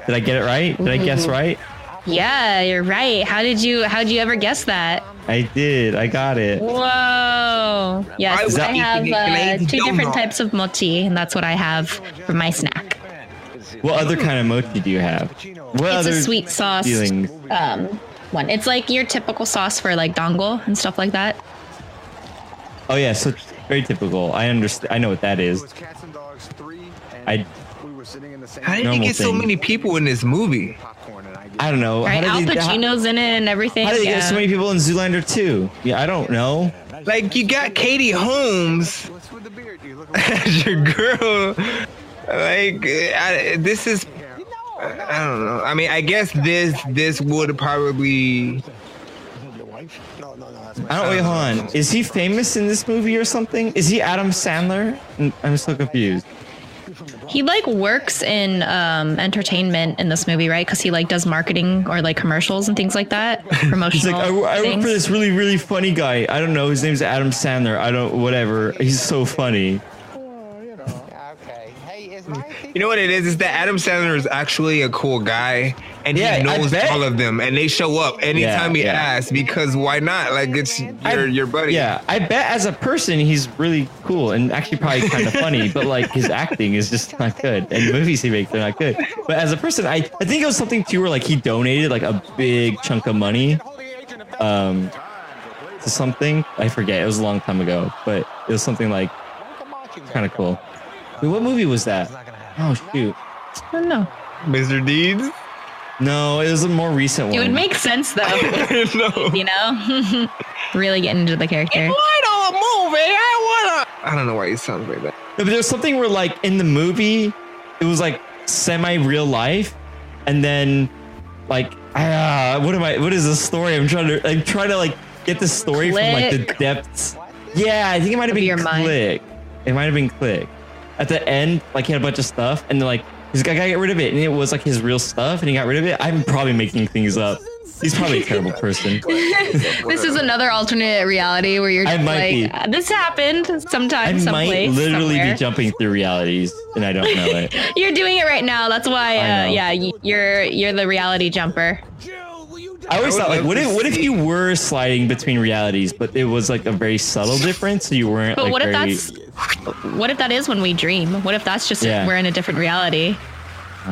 Did I get it right? Did I guess right? Yeah, you're right. How'd you ever guess that? I did. I got it. Whoa. Yes, I have 2 different types of mochi, and that's what I have for my snack. What other kind of mochi do you have? What It's other a sweet sauce one. It's like your typical sauce for like dango and stuff like that. Oh yeah, so it's very typical. I understand. I know what that is. How did you get so many people in this movie? I don't know. Right, Al Pacino's in it and everything. How did they get so many people in Zoolander 2? Yeah, I don't know. Like, you got Katie Holmes as your girl. Like, this is... I don't know. I mean, I guess this would probably... I don't wait, hold on. Is he famous in this movie or something? Is he Adam Sandler? I'm so confused. He like works in entertainment in this movie, right? Because he like does marketing or like commercials and things like that. Promotional. He's like, I work for this really, really funny guy. I don't know. His name's Adam Sandler. I don't, whatever. He's so funny. You know what it is? Is that Adam Sandler is actually a cool guy, and he knows all of them, and they show up anytime he asks, because why not? Like, it's your buddy. Yeah, I bet as a person he's really cool and actually probably kind of funny, but like his acting is just not good, and the movies he makes, they're not good. But as a person, I think it was something too where like he donated like a big chunk of money to something. I forget. It was a long time ago, but it was something like kind of cool. Wait, what movie was that? Oh shoot! I don't know. Mr. Deeds? No, it was a more recent one. It would make sense though. You know, really getting into the character. I don't know why he sounds like that. No, but there's something where like in the movie, it was like semi-real life, and then like what is the story? I'm trying to like get the story from like the depths. Yeah, I think it might have been Click. It might have been Click. At the end, like he had a bunch of stuff, and they're like, "He's got to get rid of it," and it was like his real stuff, and he got rid of it. I'm probably making things up. He's probably a terrible person. This is another alternate reality where you're just like, this happened sometime, someplace. I might literally be jumping through realities, and I don't know it. You're doing it right now. That's why, you're the reality jumper. I always thought, like, what if you were sliding between realities, but it was like a very subtle difference, so you weren't. But like, what if that is when we dream? What if that's just we're in a different reality,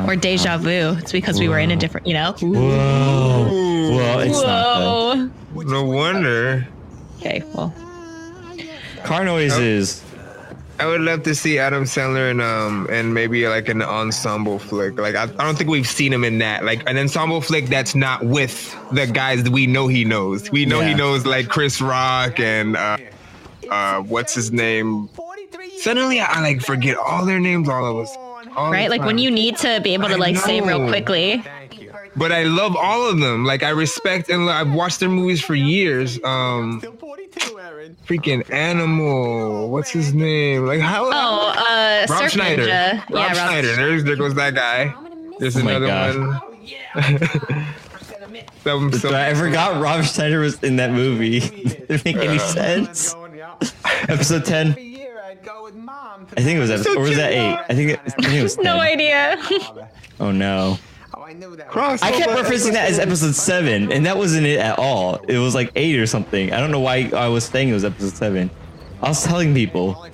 or deja vu? It's because we were in a different, you know. Whoa! Well, it's not. No wonder. Okay, well. Car noises. I would love to see Adam Sandler in maybe like an ensemble flick. Like I don't think we've seen him in that. Like an ensemble flick that's not with the guys that we know he knows. We know he knows like Chris Rock and what's his name? Suddenly I like forget all their names, all of us. Right? Like when you need to be able to like say real quickly. But I love all of them. Like I respect and I've watched their movies for years. Freaking Animal. What's his name? Like how? Rob Schneider. Ninja. Rob Schneider. There goes that guy. There's another one. I forgot Rob Schneider was in that movie. Didn't make any sense. Episode 10. I think it was episode, or was that 8? I think it was 10. No idea. Oh no. I kept referencing that as episode 7, and that wasn't it at all. It was like 8 or something. I don't know why I was saying it was episode 7. I was telling people.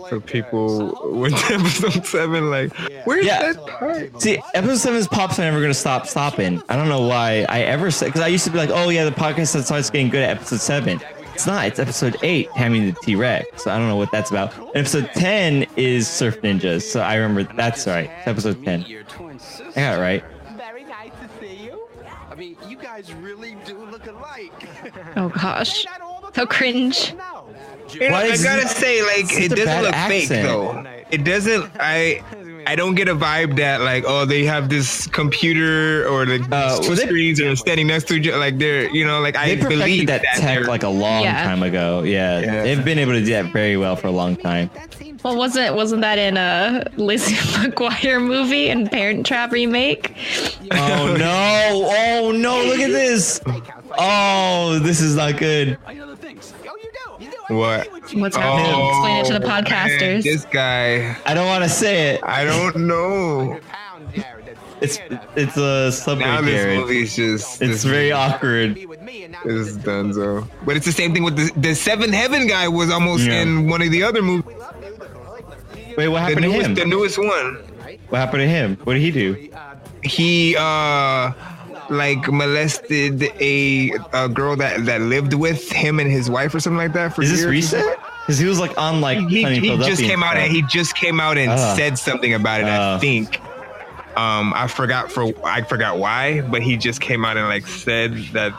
For people with episode 7, like, where's that part? See, episode 7's pops are never going to stop stopping. I don't know why I ever said, because I used to be like, oh yeah, the podcast starts getting good at episode 7. It's not. It's episode 8, Tammy the T-Rex. So I don't know what that's about. And episode 10 is Surf Ninjas. So I remember that's right. It's episode 10. I got it right. Very nice to see you. I mean, you guys really do look alike. Oh gosh. So cringe. You know, I gotta say, like, it doesn't look fake though. It doesn't. I don't get a vibe that like, oh, they have this computer or the two screens are standing next to each other. Like they're, you know, like I believe that tech like a long time ago. Yeah, they've been able to do that very well for a long time. Well, wasn't that in a Lizzie McGuire movie and Parent Trap remake? Oh no! Oh no! Look at this! Oh, this is not good. What? What's happening? Explain it to the podcasters. This guy. I don't want to say it. I don't know. It's a subway. Now this Jared. movie's just. It's very awkward. It's Dunzo. But it's the same thing with the Seventh Heaven guy was almost in one of the other movies. Wait, what happened to him? The newest one. What happened to him? What did he do? He like molested a girl that lived with him and his wife or something like that for years. Is this recent? Because he was like on like he just came out and said something about it. I think. I forgot why, but he just came out and like said that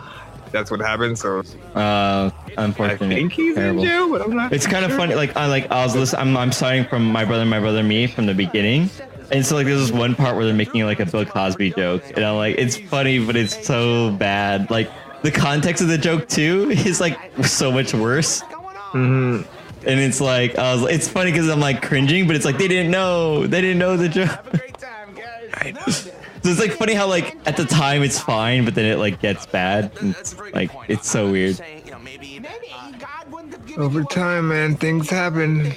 that's what happened. So unfortunate. I think he's terrible. In jail, but I'm not. It's kind of funny. Like I was listening. I'm starting from My Brother, Me from the beginning, and so like there's this one part where they're making like a Bill Cosby joke, and I'm like, it's funny, but it's so bad. Like the context of the joke too is like so much worse. Mm-hmm. And it's like it's funny because I'm like cringing, but it's like they didn't know the joke. I know. So it's like funny how like at the time it's fine, but then it like gets bad. And it's like it's so weird. Over time, man, things happen.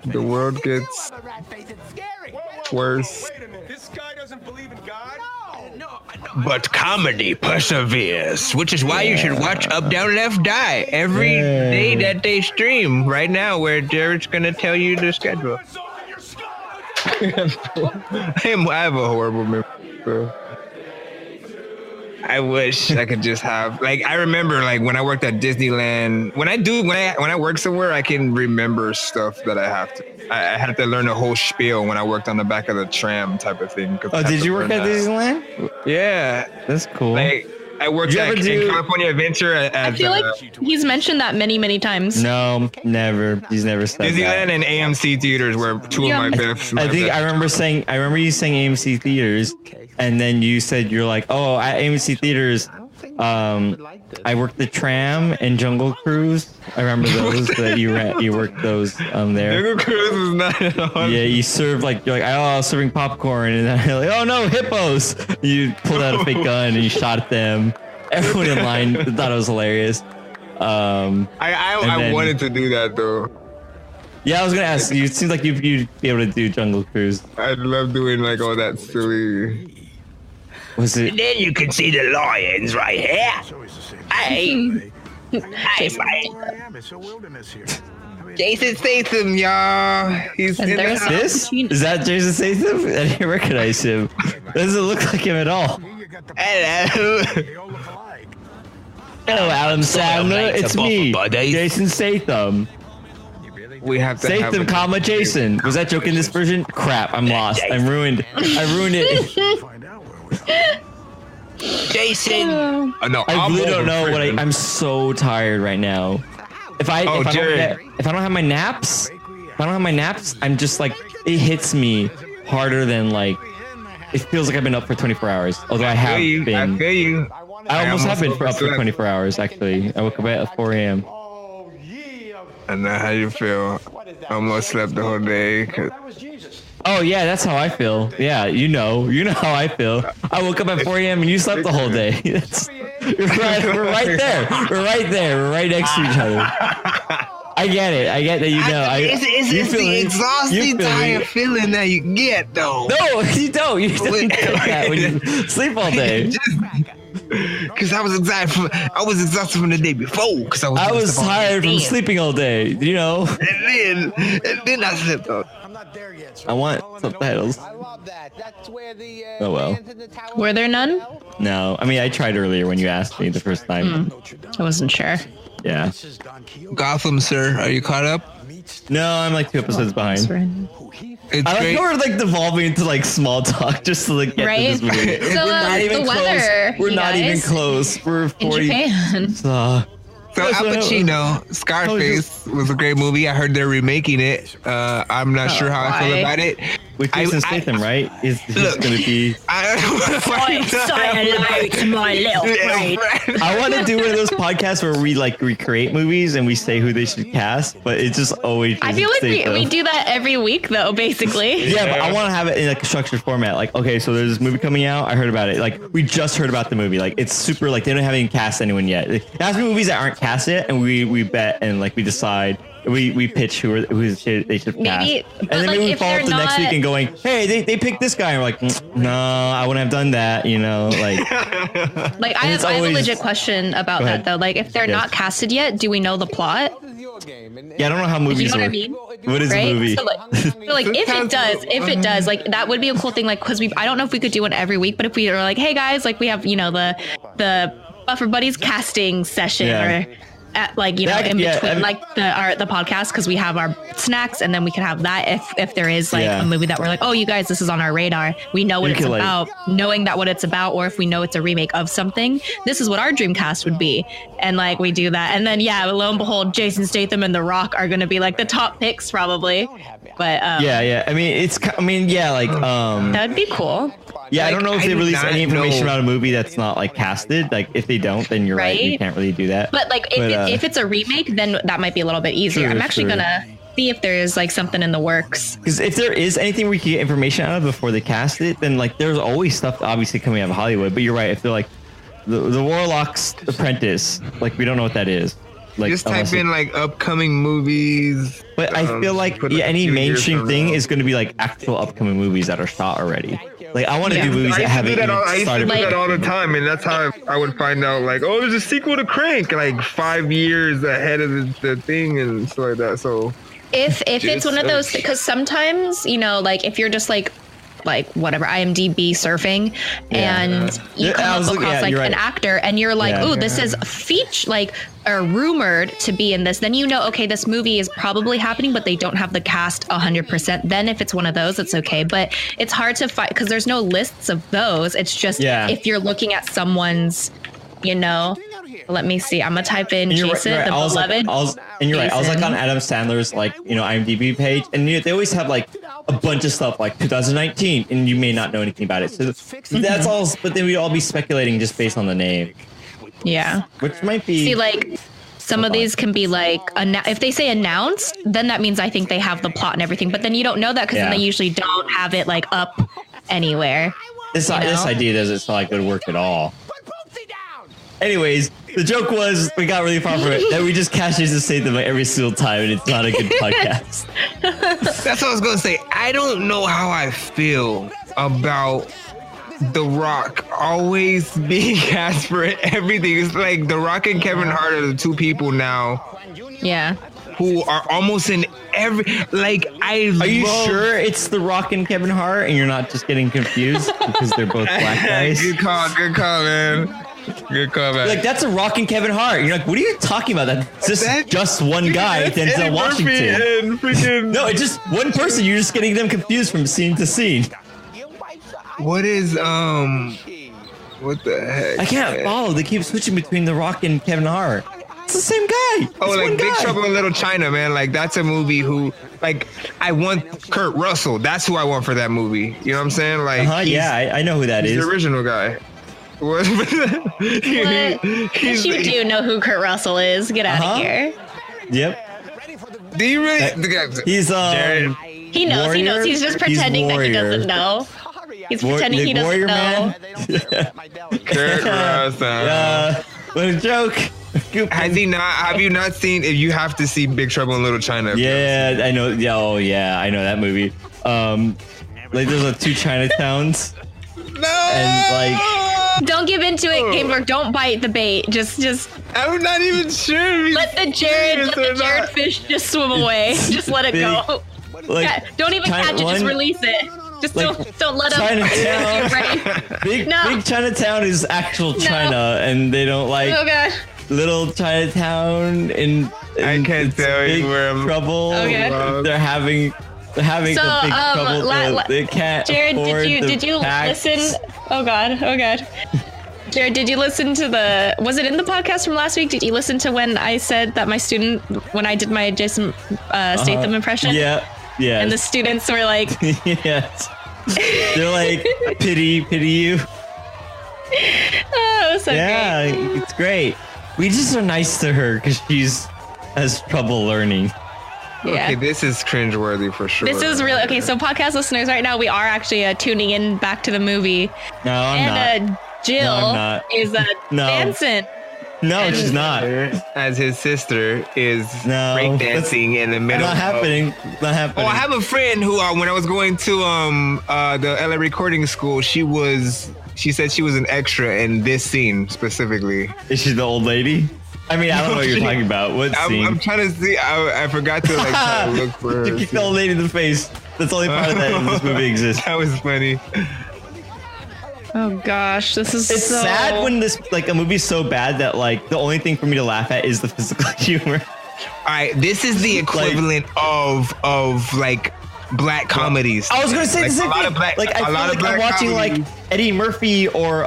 The world gets worse. But comedy perseveres, which is why you should watch Up, Down, Left, Die every day that they stream right now, where Jared's gonna tell you the schedule. I have a horrible memory, bro. I wish I could just have I remember like when I worked at Disneyland. When I work somewhere, I can remember stuff that I have to. I had to learn the whole spiel when I worked on the back of the tram type of thing. Oh, did you work at Disneyland? Yeah, that's cool. I worked at California Adventure. I feel like he's mentioned that many times. No, never. He's never said Disneyland that. and AMC theaters were two of my best. I remember you saying AMC theaters, and then you said you're like, oh, at AMC theaters, I worked the tram and Jungle Cruise. I remember those that you worked those there. Jungle Cruise was not at all. Yeah, you served you're like, oh, I was serving popcorn, and then you're like, oh no, hippos! You pulled out a fake gun and you shot at them. Everyone in line thought it was hilarious. I wanted to do that though. Yeah, I was gonna ask you. It seems like you'd be able to do Jungle Cruise. I'd love doing like all that silly. Was it? And then you can see the lions right here. Hey, Jason Statham, y'all. He's in the house. This? Is that Jason Statham? I didn't recognize him. Doesn't look like him at all. Hello. Hello, Adam Sandler. It's me, Jason Statham. We have to Statham, comma Jason. Was that joke in this version? Crap, I'm lost. I'm ruined. I ruined it. Jason. No, I really don't know what I'm so tired right now. If I don't have my naps, I'm just like it hits me harder than like it feels like I've been up for 24 hours. Although I have been. I feel you. I almost have been up for 24 hours actually. I woke up at 4 a.m. I know how you feel. I almost slept the whole day. Oh yeah, that's how I feel. Yeah, you know how I feel. I woke up at 4 a.m. and you slept the whole day. We're right there. We're right next to each other. I get it. I get that you know. It's the exhausting, tired feeling that you get though. No, you don't. You don't get that when you sleep all day. Because I was exhausted from the day before. Because I was tired from sleeping all day. You know. And then I slept up. I want subtitles. Oh well. Were there none? No. I mean, I tried earlier when you asked me the first time. I wasn't sure. Yeah. Gotham, sir. Are you caught up? No, I'm like 2 episodes behind. I like how we're like devolving into like small talk just to like get to this movie. So, we're not even close. Weather, we're not even close. We're 40. In Japan. So Al Pacino, Scarface was a great movie. I heard they're remaking it. I'm not sure how I feel about it. with Jason Statham, right? Is going to be. To my little friend. I want to do one of those podcasts where we like recreate movies and we say who they should cast, but it's just always. I feel like we do that every week, though. Basically. Yeah, but I want to have it in like a structured format. Like, okay, so there's this movie coming out. I heard about it. Like, we just heard about the movie. Like, it's super. Like, they don't have even cast anyone yet. It has to be movies that aren't cast yet, and we bet and like we decide. We pitch who they should cast. Maybe, and then maybe we follow up the next week and going, hey, they picked this guy. And we're like, no, I wouldn't have done that. You know, like. Like I have a legit question about that though. Like, if they're not casted yet, do we know the plot? Yeah, I don't know how movies work. You know what I mean? What is a movie? So like if it does, like that would be a cool thing. Like, because I don't know if we could do one every week, but if we are like, hey guys, like we have the Buffer Buddies casting session or. At, like, you know, in between like the podcast, because we have our snacks, and then we can have that if there is like a movie that we're like, oh, you guys, this is on our radar, we know what it's about, knowing that what it's about, or if we know it's a remake of something, this is what our dream cast would be, and like we do that, and then lo and behold, Jason Statham and The Rock are going to be like the top picks probably, but I mean that'd be cool. Yeah, I don't know if they release any information about a movie that's not like casted. Like, if they don't, then you're right. You can't really do that. But like, if it's a remake, then that might be a little bit easier. I'm actually gonna see if there's like something in the works. Because if there is anything we can get information out of before they cast it, then like there's always stuff obviously coming out of Hollywood. But you're right. If they're like the Warlock's Apprentice, like we don't know what that is. Like, just type in like upcoming movies. But I feel like any mainstream thing is going to be like actual upcoming movies that are shot already. Like, I want to do movies that haven't even started. I used to do that all the time, and that's how I would find out, like, oh, there's a sequel to Crank, like 5 years ahead of the thing and stuff like that. So if it's one of those, because sometimes, you know, like if you're just like whatever IMDb surfing and you come up across like an actor and you're like, oh, this is or rumored to be in this, then you know, okay, this movie is probably happening, but they don't have the cast 100%. Then if it's one of those, it's okay. But it's hard to find because there's no lists of those. It's just if you're looking at someone's, you know. Let me see. I'm gonna type in Jason, the Beloved. And you're right. I was like on Adam Sandler's IMDb page, and they always have like a bunch of stuff like 2019, and you may not know anything about it. So that's all. But then we'd all be speculating just based on the name. Yeah. Which might be. See, like some of these can be like if they say announced, then that means I think they have the plot and everything. But then you don't know that because then they usually don't have it like up anywhere. This idea doesn't sound like it would work at all. Anyways, the joke was we got really far from it that we just catch Jason Statham every single time, and it's not a good podcast. That's what I was gonna say. I don't know how I feel about The Rock always being cast for everything. It's like The Rock and Kevin Hart are the two people now. Yeah. Who are almost in every Are you sure it's The Rock and Kevin Hart, and you're not just getting confused because they're both black guys? Good call, man. Good call, man. Like, that's a Rock and Kevin Hart. You're like, what are you talking about? That's just one guy, Denzel Washington. No, it's just one person. You're just getting them confused from scene to scene. What is what the heck? I can't follow. They keep switching between The Rock and Kevin Hart. It's the same guy. Oh, like Big Trouble in Little China, man. Like, that's a movie who, like, I want Kurt Russell. That's who I want for that movie. You know what I'm saying? Like, I know who that is. The original guy. What? Yes, you do know who Kurt Russell is. Get out of here. Yep. Do you really? He's Jared. He knows. Warrior? He knows. He's just pretending that he doesn't know. He's pretending he doesn't know. Kurt Russell. What a joke. Have you not seen? If you have to see Big Trouble in Little China. Yeah, I know. Yeah, I know that movie. Like there's two Chinatowns. No. And like. Don't give into it, Gameberg. Don't bite the bait. Just. I'm not even sure. Let the Jared fish just swim away. Just let it go. Like, don't even catch it. Just release it. Just don't let Chinatown. Big Chinatown is actual China, and they don't like little Chinatown. I can't tell you where I'm trouble. Okay. They're having a big trouble. They can't. Jared, did you listen? Oh god. Jared, did you listen to was it in the podcast from last week? Did you listen to when I said that when I did my Jason Statham impression? Yeah. Yeah. And the students were like, yes. They're like, pity you. oh, it was so Yeah, great. it's great. We just are nice to her because she's has trouble learning. Yeah. Okay, this is cringeworthy for sure. This is really okay. So, podcast listeners, right now we are actually tuning in back to the movie. No, I'm and not. Jill No, I'm not. is dancing. No, she's not. As his sister is breakdancing in the middle. Not happening. Not happening. Oh, I have a friend who, when I was going to the LA recording school, she said she was an extra in this scene specifically. Is she the old lady? I mean, I don't know what you're talking about. What scene? I'm trying to see. I forgot to like try to look for her. You kicked the old lady in the face. That's the only part of that in this movie exists. That was funny. Oh gosh, this is It's so sad when this a movie's so bad that like the only thing for me to laugh at is the physical humor. All right, this is the equivalent of like black comedies. I was gonna say the same thing. I feel like I'm watching like Eddie Murphy or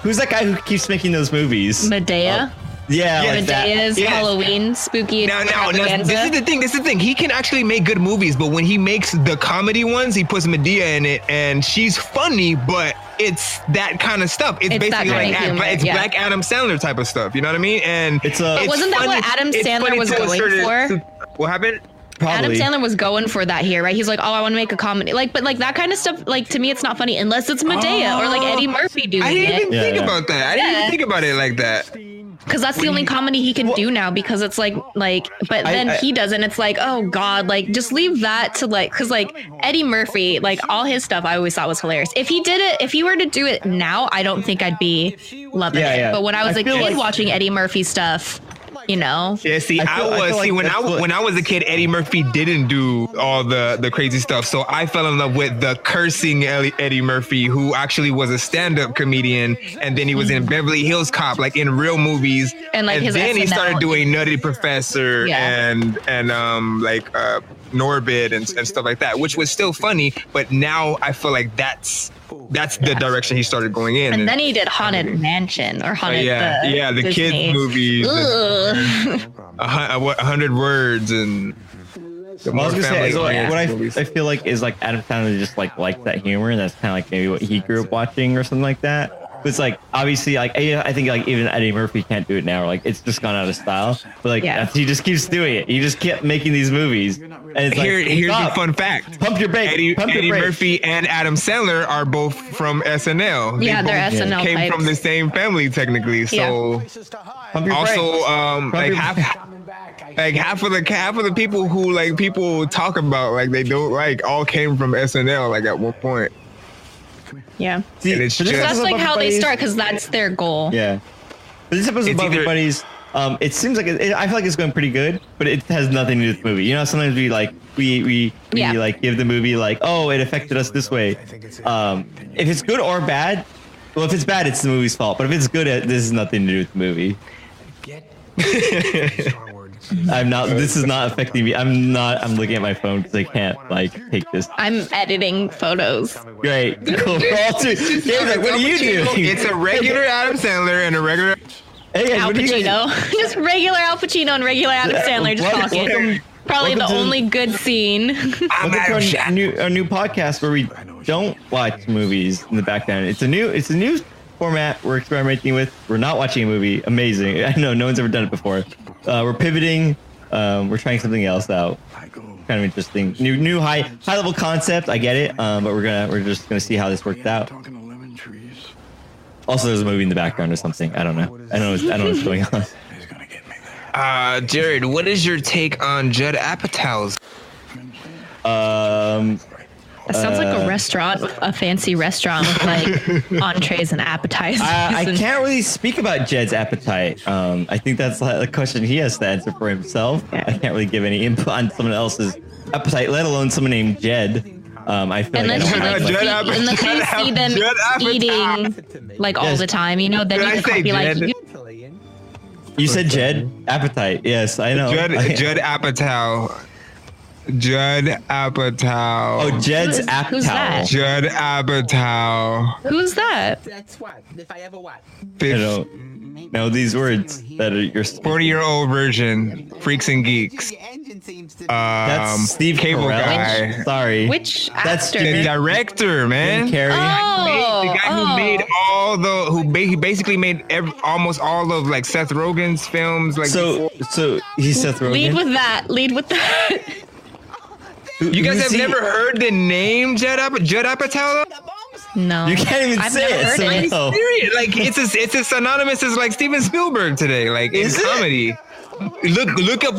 who's that guy who keeps making those movies? Medea. Medea's Halloween spooky. Now, this is the thing. This is the thing. He can actually make good movies, but when he makes the comedy ones, he puts Medea in it, and she's funny, but it's that kind of stuff. It's basically like Black Adam Sandler type of stuff. You know what I mean? And but wasn't that what Adam Sandler was going for? What happened? Probably. Adam Sandler was going for that here, right? He's like, oh, I want to make a comedy. But that kind of stuff, like, to me, it's not funny unless it's Medea or like Eddie Murphy doing it. I didn't even think about that. I didn't even think about it like that. Because that's the only comedy he can do now, because it's like, but then he doesn't. It's like, oh God, like, just leave that to because Eddie Murphy, like all his stuff I always thought was hilarious. If he were to do it now, I don't think I'd be loving it. But when I was a kid watching Eddie Murphy stuff, you know. Yeah, see, when I was a kid, Eddie Murphy didn't do all the crazy stuff. So I fell in love with the cursing Eddie Murphy, who actually was a stand-up comedian, and then he was in Beverly Hills Cop, like in real movies. And then he started doing Nutty Professor and Norbit and stuff like that, which was still funny. But now I feel like that's the direction he started going in. And then he did Haunted Mansion or Haunted the Disney. kids movies. 100 Words and what I feel like is like Adam Sandler just likes that humor, and that's kind of like maybe what he grew up watching or something like that. But it's like obviously like I think like even Eddie Murphy can't do it now. Like it's just gone out of style. But like he just keeps doing it. He just kept making these movies. And it's here's the fun fact. Pump your brakes. Eddie Murphy and Adam Sandler are both from SNL. They're SNL came types. from the same family technically. So also half of the people who like people talk about like they don't like all came from SNL like at one point. Yeah. See, it's just, that's like how they start, because that's their goal. Yeah. But this episode Above Your Buddies, it seems like I feel like it's going pretty good, but it has nothing to do with the movie. You know, sometimes we like we like give the movie like, oh, it affected us this way. If it's good or bad, well, if it's bad, it's the movie's fault. But if it's good, this has nothing to do with the movie. I'm not. This is not affecting me. I'm looking at my phone because I can't like take this. I'm editing photos. Great. Cool. What are you doing? It's a regular Adam Sandler and a regular Al Pacino. Just regular Al Pacino and regular Adam Sandler just talking. Probably the only good scene. Welcome to our new podcast where we don't watch movies in the background. It's a new format we're experimenting with. We're not watching a movie. Amazing. I know no one's ever done it before. We're pivoting. We're trying something else out. Kind of interesting. New high level concept. I get it. But we're just gonna see how this works out. Also, there's a movie in the background or something. I don't know. I don't know what's going on. Jared, what is your take on Judd Apatow's? That sounds like a restaurant, a fancy restaurant with like entrees and appetizers. I can't really speak about Jed's appetite. I think that's a question he has to answer for himself. I can't really give any input on someone else's appetite, let alone someone named Jed. I feel unless you see them eating like all the time, you know, then you can be like. You said Jed Appetite. Yes, I know. Judd Apatow. Judd Apatow. Oh, Jed's Apatow. Who's that? Judd Apatow. Who's that? That's what. If I ever what? know these words that are your 40-year-old version, Freaks and Geeks. That's Steve Cable Carell. Guy. Sorry. Which That's actor? The director, man. Jim Carrey. The guy who made all the he basically made almost all of like Seth Rogen's films. Like So he's Seth Rogen. Lead with that. you guys have never heard the name Judd Apatow? No. You can't even I've say never it. heard So it. no. Serious? Like it's as synonymous as like Steven Spielberg today. Like in comedy. Look up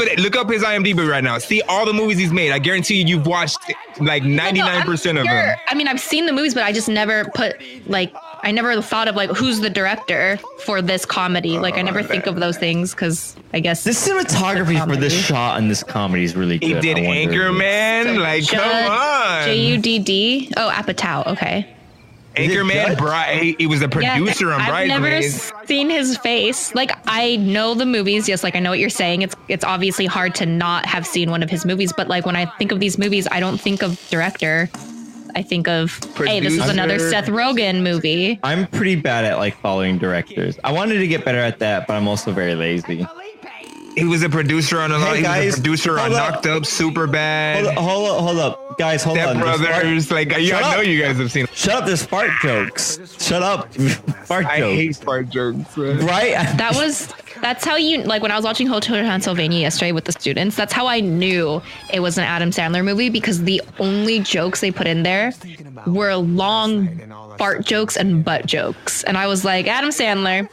his IMDb right now. See all the movies he's made. I guarantee you've watched like 99% of them. I mean, I've seen the movies, but I just never I never thought of like who's the director for this comedy. Like I never think of those things because I guess The cinematography for this shot in this comedy is really good. He did Anchorman. Like, come on. Judd. Oh, Apatow. Okay. Anchorman, he was a producer on I've never Bridesmaids. seen his face. Like I know the movies. Yes, like I know what you're saying. It's obviously hard to not have seen one of his movies. But like when I think of these movies, I don't think of director. I think of, hey, this is another Seth Rogen movie. I'm pretty bad at like following directors. I wanted to get better at that, but I'm also very lazy. He was a producer on a lot. Hey, He guys, was a producer on hold up. Knocked Up, Superbad, Hold up, guys, hold Step on. Brothers. Like, I know you guys have seen. Shut up, there's fart jokes. Shut up, fart I jokes. hate fart jokes. Man. Right? That's how you, like when I was watching Hotel Transylvania yesterday with the students, that's how I knew it was an Adam Sandler movie because the only jokes they put in there were long fart jokes and butt jokes. And I was like, Adam Sandler,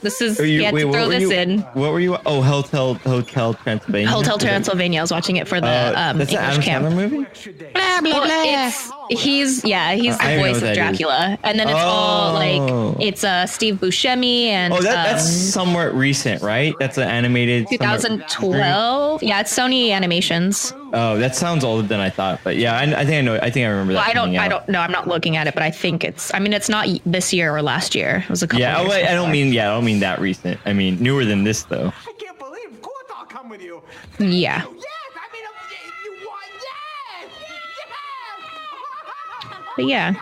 you had to throw this in. What were you? Oh, Hotel Transylvania. Hotel Transylvania. I was watching it for the that's English an Adam camp. Sandler movie? Blah, blah, blah. He's the voice of Dracula. And then it's all like, it's Steve Buscemi and... Oh, that's somewhat recent, right? That's an animated... 2012? Yeah, it's Sony Animations. Oh, that sounds older than I thought. But yeah, I think I know. I think I remember that. Well, I don't know. I'm not looking at it, but I think it's not this year or last year. It was a couple years I don't mean that recent. I mean newer than this though. I can't believe, of course I'll come with you. Yeah. Yes, I mean, you want yes. But yeah.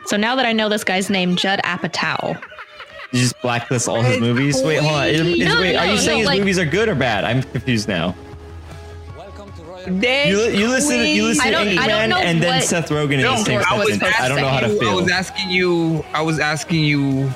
So now that I know this guy's name, Judd Apatow. You just blacklist all his movies? Wait, hold on. Are you saying his movies are good or bad? I'm confused now. You listen to Anchorman and then Seth Rogen in the same sentence. I don't know how to feel. I was asking you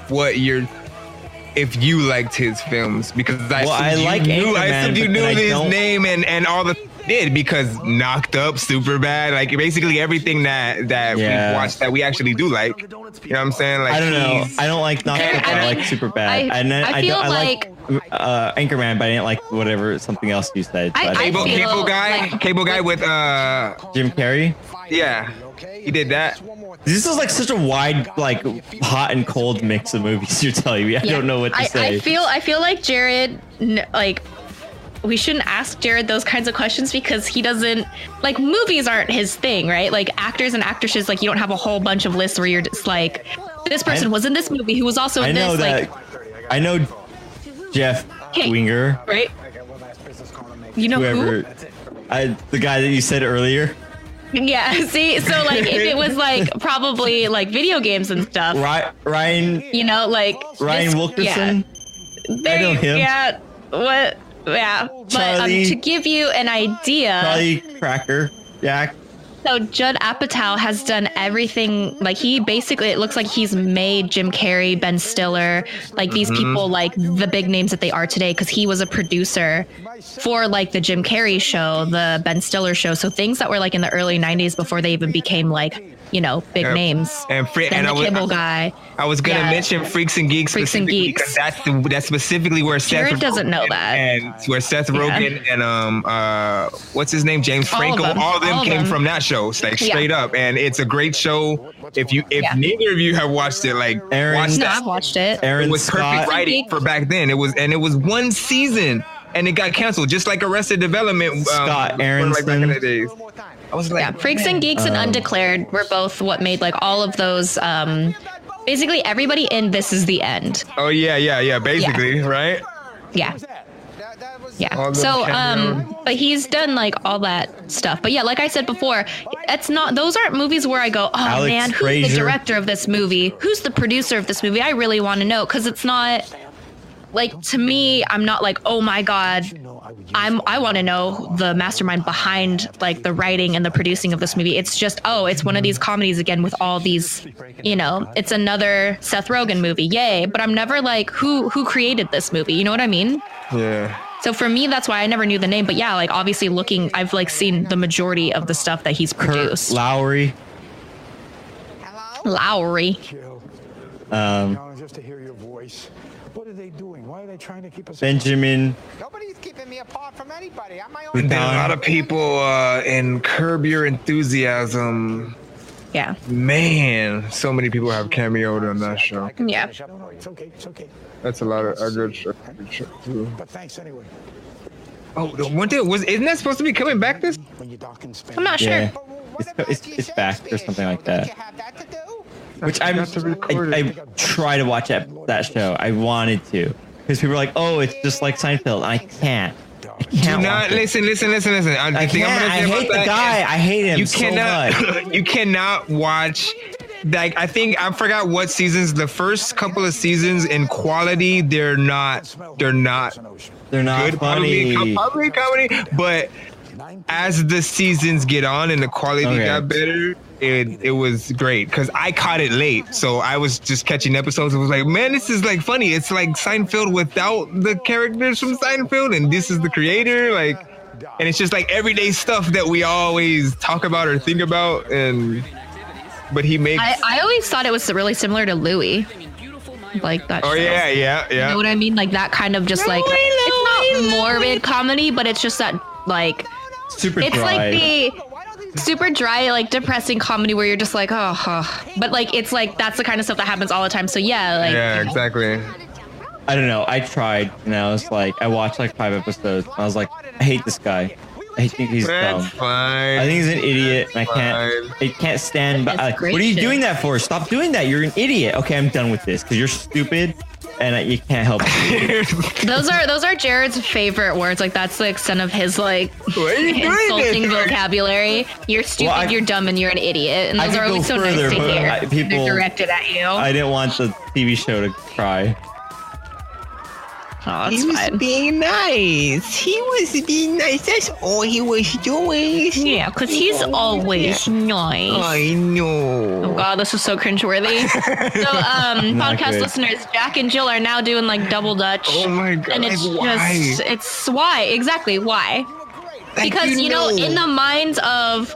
what if you liked his films because I assumed you knew his name and all the did because Knocked Up, Superbad, like basically everything that we watched that we actually do like. You know what I'm saying? Like I don't know. I don't like Knocked Up. I like Superbad. I feel like Anchorman, but I didn't like whatever something else you said. So Cable guy with Jim Carrey. Yeah, he did that. This is like such a wide, like hot and cold mix of movies you're telling me. I don't know what to say. I feel like Jared, like, we shouldn't ask Jared those kinds of questions because he doesn't, like, movies aren't his thing, right? Like actors and actresses, like you don't have a whole bunch of lists where you're just like, this person was in this movie who was also in this. Like, I know Jeff Winger, right? You know whoever, the guy that you said earlier. Yeah, see, so like if it was like probably like video games and stuff. Ryan, you know, like Ryan Wilkerson. Yeah, I know him. Yeah, what? Yeah, but to give you an idea, Charlie Cracker Jack. So Judd Apatow has done everything. Like he basically, it looks like he's made Jim Carrey, Ben Stiller, like these people, like the big names that they are today, because he was a producer for like the Jim Carrey show, the Ben Stiller show. So things that were like in the early 90s before they even became like, you know, big names. And Cable Guy. I was gonna mention Freaks and Geeks specifically because that's specifically where Jared doesn't know that. And where Seth Rogen and what's his name, James Franco, all of them came from that show, like straight up. And it's a great show. If neither of you have watched it, like watch that. I've watched it. It was perfect writing for back then. It was one season and it got canceled, just like Arrested Development. Scott Aaronson. Like back in the days. I was like, Freaks and Geeks and Undeclared were both what made like all of those. Basically, everybody in This Is the End. Oh yeah. Basically, right? Yeah. Yeah. So, but he's done like all that stuff. But yeah, like I said before, those aren't movies where I go, oh Alex man, who's Fraser. the director of this movie? Who's the producer of this movie? I really want to know because it's not. like to me, I'm not like, oh my God, I want to know the mastermind behind like the writing and the producing of this movie. It's just, oh, it's one of these comedies again with all these, you know, it's another Seth Rogen movie. Yay. But I'm never like, who created this movie? You know what I mean? Yeah. So for me, that's why I never knew the name. But yeah, like obviously I've like seen the majority of the stuff that he's produced. Lowry. Lowry. Just to hear your voice. What are they doing? Why are they trying to keep us? Benjamin. Nobody's keeping me apart from anybody. I'm my own. And then a lot of people in Curb Your Enthusiasm. Yeah. Man, so many people have cameoed on that show. Yeah. No, it's okay. It's okay. That's a lot of a good show too. But thanks anyway. Oh, the one thing isn't that supposed to be coming back this? I'm not sure. Yeah. It's back or something like that. Which I try to watch that show. I wanted to, because people are like, "Oh, it's just like Seinfeld." I can't. Do not listen. I hate the guy. I hate him so much. You cannot watch. Like I think I forgot what seasons. The first couple of seasons in quality, they're not good funny. Probably comedy, but as the seasons get on and the quality got better, it was great because I caught it late, so I was just catching episodes and was like, man, this is like funny. It's like Seinfeld without the characters from Seinfeld, and this is the creator, like, and it's just like everyday stuff that we always talk about or think about, but he makes. I always thought it was really similar to Louis, like that. Oh show. yeah. You know what I mean? Like that kind of just like it's not morbid comedy, but it's just that like. Super it's dry. Like the super dry, like depressing comedy where you're just like, oh, but like it's like that's the kind of stuff that happens all the time. So yeah, like yeah, exactly. I don't know. I tried, and I was like, I watched like 5 episodes. And I was like, I hate this guy. I think he's dumb. Fine. I think he's an idiot, and I can't stand. What are you doing that for? Stop doing that. You're an idiot. Okay, I'm done with this because you're stupid. And you can't help it. those are Jared's favorite words. Like that's the extent of his like insulting vocabulary. You're stupid, you're dumb, and you're an idiot. And those are always so nice to hear. They're directed at you. I didn't want the TV show to cry. Oh, he was being nice. He was being nice. That's all he was doing. Yeah, because he's always nice. I know. Oh god, this is so cringeworthy. So, podcast listeners, Jack and Jill are now doing like double Dutch. Oh my god! And it's why exactly why? Because you know, in the minds of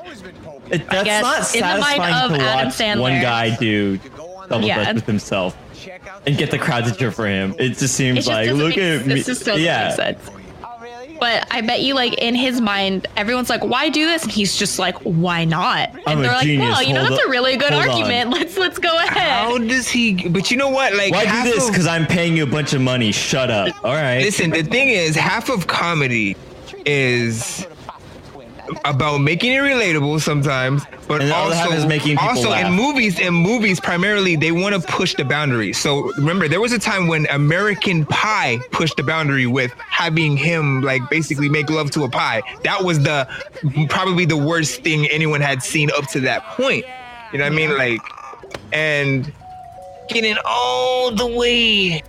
that's not satisfying to Adam watch Sandler, one guy do double Dutch with himself. And get the crowd to cheer for him. It just seems like, look at me. This doesn't make sense. But I bet you, like, in his mind, everyone's like, why do this? And he's just like, why not? And they're like, well, you know, that's a really good argument. Let's go ahead. How does he? But you know what? Like, why do this? Because I'm paying you a bunch of money. Shut up. All right. Listen, the thing is, half of comedy is about making it relatable sometimes, but also is making people laugh. in movies primarily they want to push the boundary. So remember, there was a time when American Pie pushed the boundary with having him like basically make love to a pie. That was probably the worst thing anyone had seen up to that point. You know what I mean? Like, and getting all the way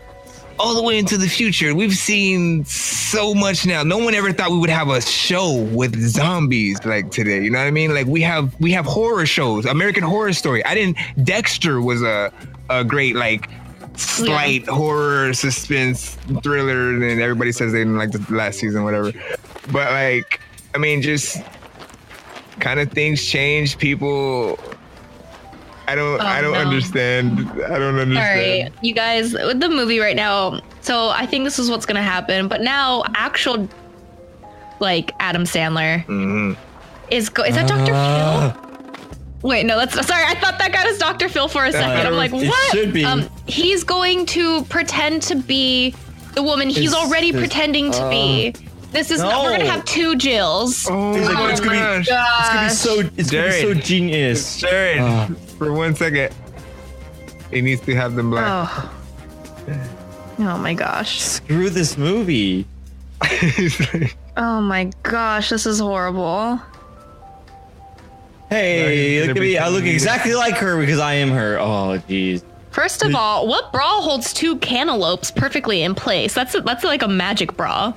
into the future. We've seen so much now. No one ever thought we would have a show with zombies like today. You know what I mean? Like we have horror shows. American Horror Story. Dexter was a great like slight horror suspense thriller, and everybody says they didn't like the last season, whatever. But like, I mean, just kind of things change. People. I don't understand. I don't understand. Sorry, you guys, with the movie right now, so I think this is what's going to happen. But now, actual, like, Adam Sandler is that Dr. Phil? Wait, no, sorry, I thought that guy was Dr. Phil for a second. I'm like, what? It should be. He's going to pretend to be the woman he's already pretending to be. This is we're gonna have 2 Jills. It's gonna be so genius. Jared, for 1 second, he needs to have them black. Oh my gosh! Screw this movie. Oh my gosh, this is horrible. Hey, look at me! I look exactly like her because I am her. Oh jeez. First of all, what bra holds 2 cantaloupes perfectly in place? That's like a magic bra.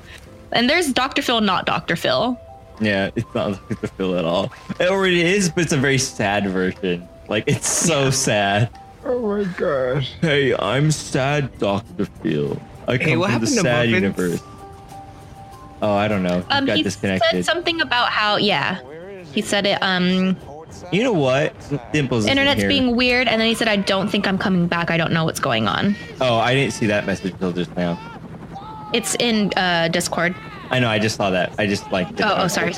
And there's Dr. Phil, not Dr. Phil. Yeah, it's not Dr. Phil at all. Or it is, but it's a very sad version. Like, it's so sad. Oh my gosh. Hey, I'm sad, Dr. Phil. I come from the sad universe. Oh, I don't know. He got disconnected. He said something about how, he said it, you know what? Dimples internet's being weird, and then he said, I don't think I'm coming back. I don't know what's going on. Oh, I didn't see that message until just now. It's in Discord. I know, I just saw that. I just like sorry.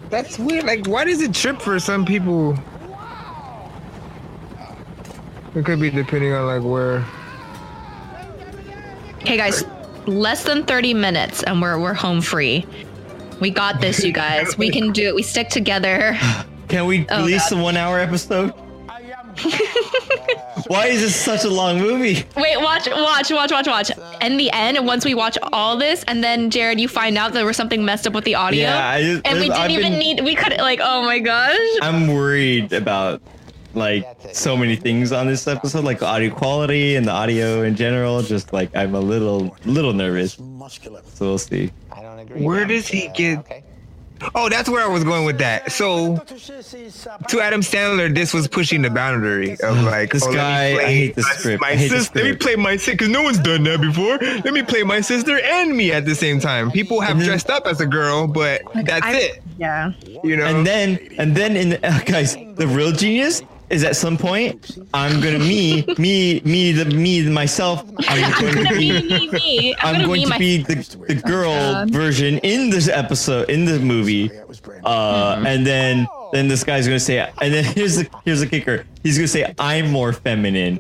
That's weird. Like, why does it trip for some people? It could be depending on like where. Okay, guys, less than 30 minutes, and we're home free. We got this, you guys. We can do it. We stick together. Can we release the 1 hour episode? Why is this such a long movie? Wait, watch. In the end, once we watch all this, and then Jared, you find out there was something messed up with the audio. Yeah, we could like, oh my gosh. I'm worried about like so many things on this episode, like the audio quality and the audio in general. Just like I'm a little nervous. So we'll see. I don't agree. Where does he get? Okay. Oh, that's where I was going with that. So, to Adam Sandler, this was pushing the boundary of like, this guy. I hate the script. Let me play my sister, because no one's done that before. Let me play my sister and me at the same time. People have dressed up as a girl, but that's it. Yeah. You know. And then in the, guys, the real genius is at some point I'm gonna myself. I'm going to be the girl version in this episode, in the movie, and then this guy's gonna say, and then here's the kicker. He's gonna say, I'm more feminine.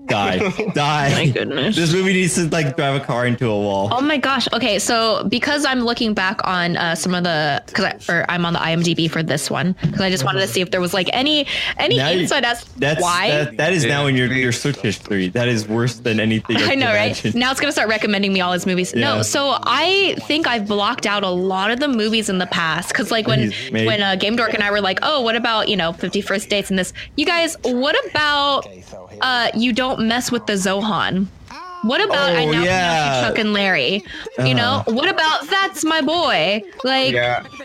Die. My goodness. This movie needs to like drive a car into a wall. Oh my gosh. Okay, so because I'm looking back on some of the, I'm on the IMDb for this one, because I just wanted to see if there was like any insight as why. That is now in your search history. That is worse than anything I know, right? Now it's gonna start recommending me all his movies. Yeah. No, so I think I've blocked out a lot of the movies in the past, because like when Game Dork and I were like, oh, what about 50 First Dates and this? You guys, what about You Don't Mess with the Zohan? What about I Now Can Chuck and Larry? What about That's My Boy? Like,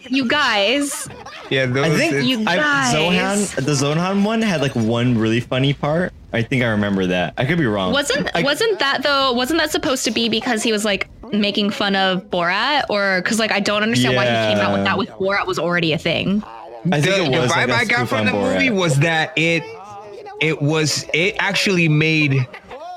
you guys. Yeah, I think guys. the Zohan one had like one really funny part. I think I remember that. I could be wrong. Wasn't that supposed to be because he was like making fun of Borat, or because like I don't understand why he came out with that with Borat was already a thing. I think it was. The vibe I got from the movie was that it actually made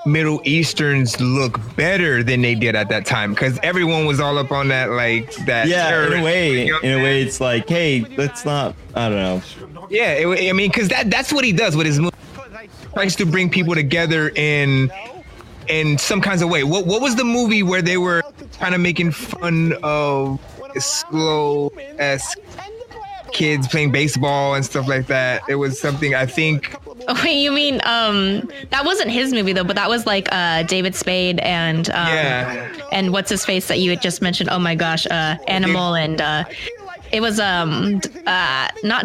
Middle Easterns look better than they did at that time, because everyone was all up on that, like that. Yeah, in a way, it's like, hey, let's not. I don't know. Yeah, I mean, because that's what he does with his movie. Tries to bring people together in some kinds of way. What was the movie where they were kind of making fun of slow-esque kids playing baseball and stuff like that? It was something, I think. Oh, wait, you mean that wasn't his movie though, but that was like David Spade and and what's his face that you had just mentioned? Oh my gosh, Animal, and it was not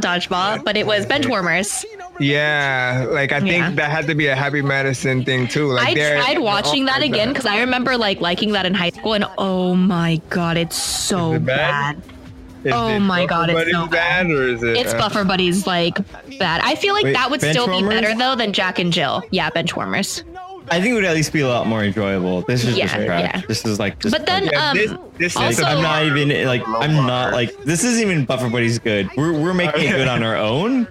Dodgeball, but it was Benchwarmers. Yeah, like I think that had to be a Happy Madison thing too. Like I tried watching that again because I remember like liking that in high school, and oh my god, it's so bad. Oh my god, it's so bad. Or is it? It's Buffer Buddies like bad. I feel like that would still be better though than Jack and Jill. Yeah, Benchwarmers. I think it would at least be a lot more enjoyable. This is just trash. Yeah. This is like. But then, this also, I'm not like. This isn't even Buffer Buddies good. We're making it good on our own.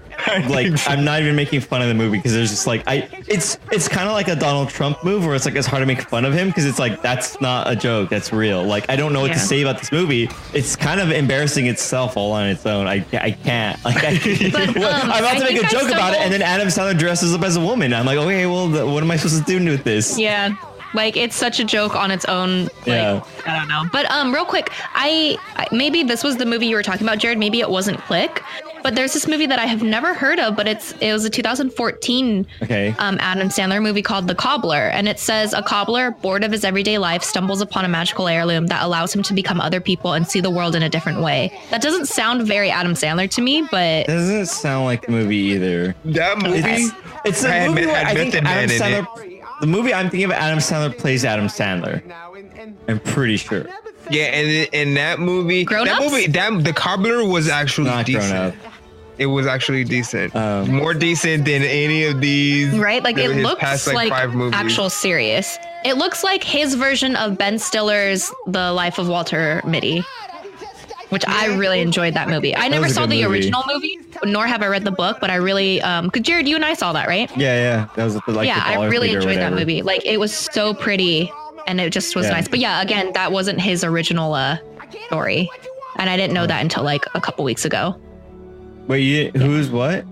Like I'm not even making fun of the movie because there's just like it's kind of like a Donald Trump move where it's like it's hard to make fun of him because it's like that's not a joke, that's real. Like I don't know what to say about this movie. It's kind of embarrassing itself all on its own. I can't. Like I'm about to make a joke about it, and then Adam Sandler dresses up as a woman. I'm like, okay, well, what am I supposed to do with this? Yeah. Like it's such a joke on its own. Like, I don't know. But real quick, I maybe this was the movie you were talking about, Jared. Maybe it wasn't Click. but there's this movie that I have never heard of, but it was a 2014 Adam Sandler movie called The Cobbler, and it says a cobbler bored of his everyday life stumbles upon a magical heirloom that allows him to become other people and see the world in a different way. That doesn't sound very Adam Sandler to me, but it doesn't sound like the movie either. That movie, it's a movie where I think Adam Sandler. The movie I'm thinking of, Adam Sandler plays Adam Sandler. I'm pretty sure. Yeah, and in that movie, The Cobbler was actually not decent. Grown Up. It was actually decent. More decent than any of these. Right? Like it looks past, like 5 movies. actual serious. It looks like his version of Ben Stiller's The Life of Walter Mitty, which I really enjoyed that movie. I never saw the original movie, nor have I read the book, but I really, cause Jared, you and I saw that, right? Yeah. That was like I really enjoyed that movie. Like it was so pretty. And it just was nice. But yeah, again, that wasn't his original story. And I didn't know that until like a couple weeks ago. Wait, who's what?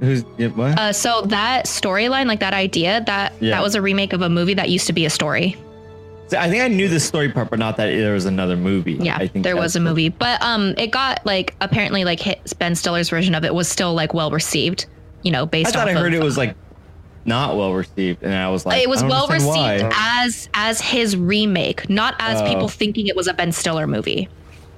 So that storyline, like that idea, that was a remake of a movie that used to be a story. So I think I knew the story part, but not that there was another movie. Yeah, I think there was a movie. But it got like, apparently like Ben Stiller's version of it was still like well received, based on. I thought I heard it was like not well received, and I was like, it was well received as his remake, not as people thinking it was a Ben Stiller movie.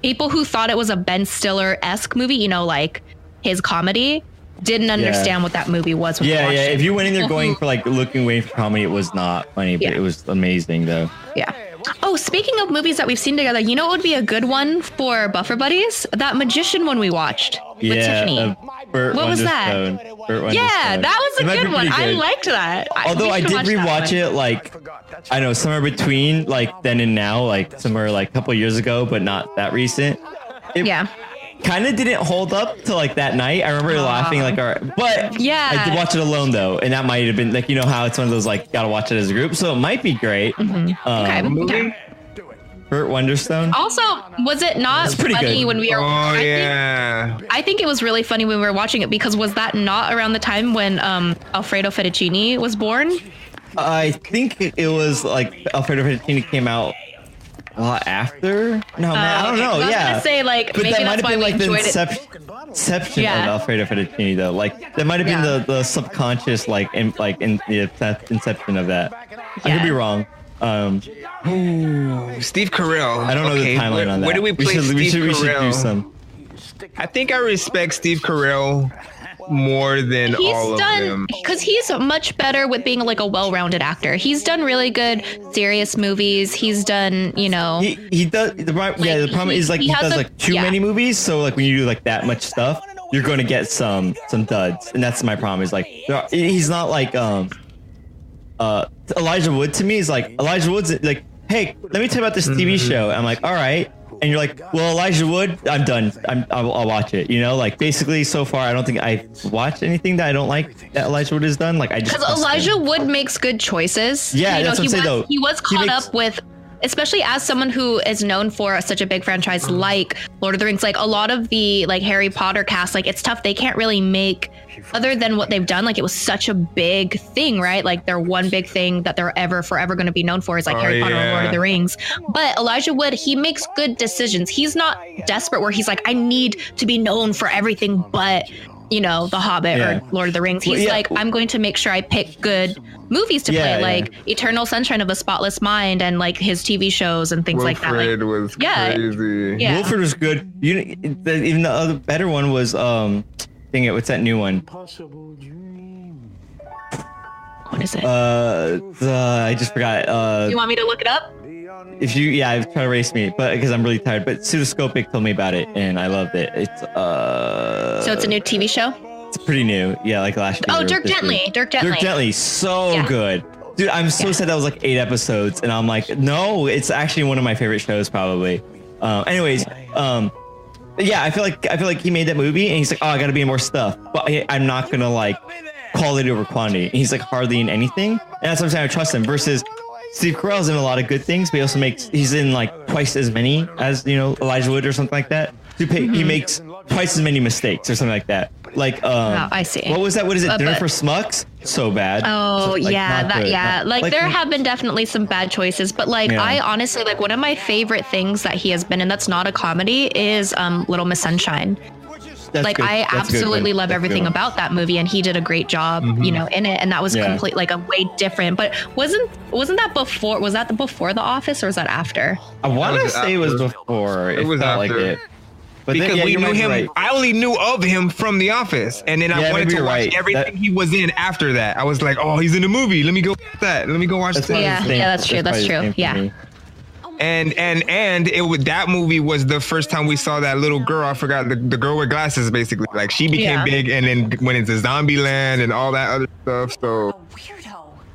People who thought it was a Ben Stiller-esque movie, like his comedy, didn't understand what that movie was. Yeah. If you went in there going for like waiting for comedy, it was not funny, but it was amazing though. Yeah. Oh, speaking of movies that we've seen together, you know what would be a good one for Buffer Buddies? That Magician one we watched with Tiffany. What was that? Yeah, that was a good one. I liked that. Although I did rewatch it, like, I know, somewhere between like then and now, like somewhere like a couple of years ago, but not that recent. Kind of didn't hold up to like that night. I remember laughing like, all right, but I did watch it alone though, and that might have been like, how it's one of those like gotta watch it as a group, so it might be great. Okay. Burt Wonderstone. Also, was it not funny when we were? I think it was really funny when we were watching it, because was that not around the time when Alfredo Fettuccine was born? I think it was like Alfredo Fettuccine came out after. No, man, I don't know. I was gonna say like, but maybe that's why we enjoyed it. Inception of Alfredo Fettuccine though, like that might have been the subconscious like in the inception of that. I could be wrong. Steve Carell. I don't know the timeline on that. Where do we place Steve Carell? We should do some. I think I respect Steve Carell more than all of them, because he's much better with being like a well-rounded actor. He's done really good serious movies. He's done, he does. The problem is like he does like too many movies. So like when you do like that much stuff, you're going to get some duds, and that's my problem. Is like he's not like Elijah Wood to me is like Elijah Wood's like, hey, let me tell you about this TV show. I'm like, all right. And you're like, well, Elijah Wood, I'm done. I'll watch it. Like basically so far, I don't think I've watched anything that I don't like that Elijah Wood has done. Like because Elijah Wood makes good choices. Yeah, that's what I'm saying though. He was caught up with, especially as someone who is known for such a big franchise like Lord of the Rings, like a lot of the like Harry Potter cast, like it's tough. They can't really make, other than what they've done, like it was such a big thing, right? Like their one big thing that they're forever going to be known for is like Harry Potter and Lord of the Rings. But Elijah Wood, he makes good decisions. He's not desperate where he's like, I need to be known for everything but, The Hobbit or Lord of the Rings. He's like, I'm going to make sure I pick good movies to play, like Eternal Sunshine of the Spotless Mind and like his TV shows and things like that. Wilfred was crazy. Yeah. Wilfred was good. Even the other better one was dang it, what's that new one? What is it? I just forgot. You want me to look it up? If you, I've tried to erase me, but because I'm really tired. But Pseudoscopic told me about it, and I loved it. It's So it's a new TV show. It's pretty new, like last year. Oh, Dirk Gently, so good, dude. I'm so sad that was like 8 episodes, and I'm like, no, it's actually one of my favorite shows, probably. Yeah, I feel like he made that movie, and he's like, oh, I got to be in more stuff, but I'm not gonna like quality over quantity. And he's like hardly in anything, and that's what I'm saying. I trust him. Versus Steve Carell's in a lot of good things, but he also he's in like twice as many as Elijah Wood or something like that. He makes twice as many mistakes or something like that. Like I see. What was that? What is it? Dinner for Schmucks? So bad. Oh, so, like, there have been definitely some bad choices, but like I honestly like one of my favorite things that he has been in that's not a comedy is Little Miss Sunshine. like good. I That's a good absolutely one. love That's a good everything one. about that movie, and he did a great job, you know, in it. And that was complete like a way different. But wasn't that before? Was that before The Office, or was that after? I want to say it was before. It was felt like it. But because then, we knew him. Right. I only knew of him from The Office, and then I wanted to watch everything he was in after that. I was like, oh, he's in the movie. Let me go watch that. Let me go watch that. Yeah, that's true. That's true. Yeah. And that movie was the first time we saw that little girl. I forgot the girl with glasses, basically. Like she became big, and then went into Zombie Land and all that other stuff. So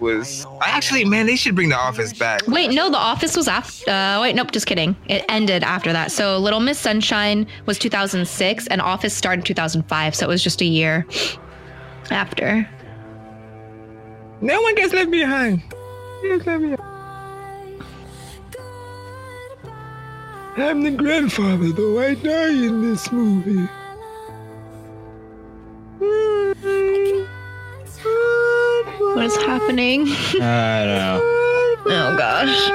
they should bring The Office back. Wait, no, The Office was after. Wait, nope, just kidding. It ended after that. So Little Miss Sunshine was 2006, and Office started 2005. So it was just a year after. No one gets left behind. I'm the grandfather, though I die in this movie. What is happening? I don't know. Oh gosh.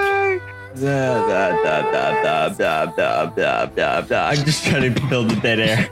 I'm just trying to fill the dead air.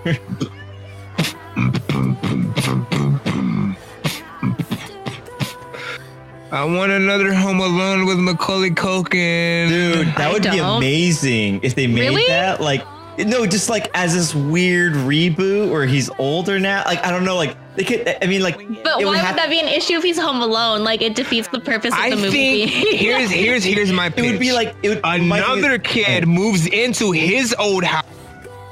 I want another Home Alone with Macaulay Culkin. Dude, that would be amazing if they made that. Like, no, just like as this weird reboot where he's older now. Like, I don't know. Like, they could, I mean, like. But why would that be an issue if he's home alone? Like, it defeats the purpose of the movie. Here's my pitch. It would be like another kid moves into his old house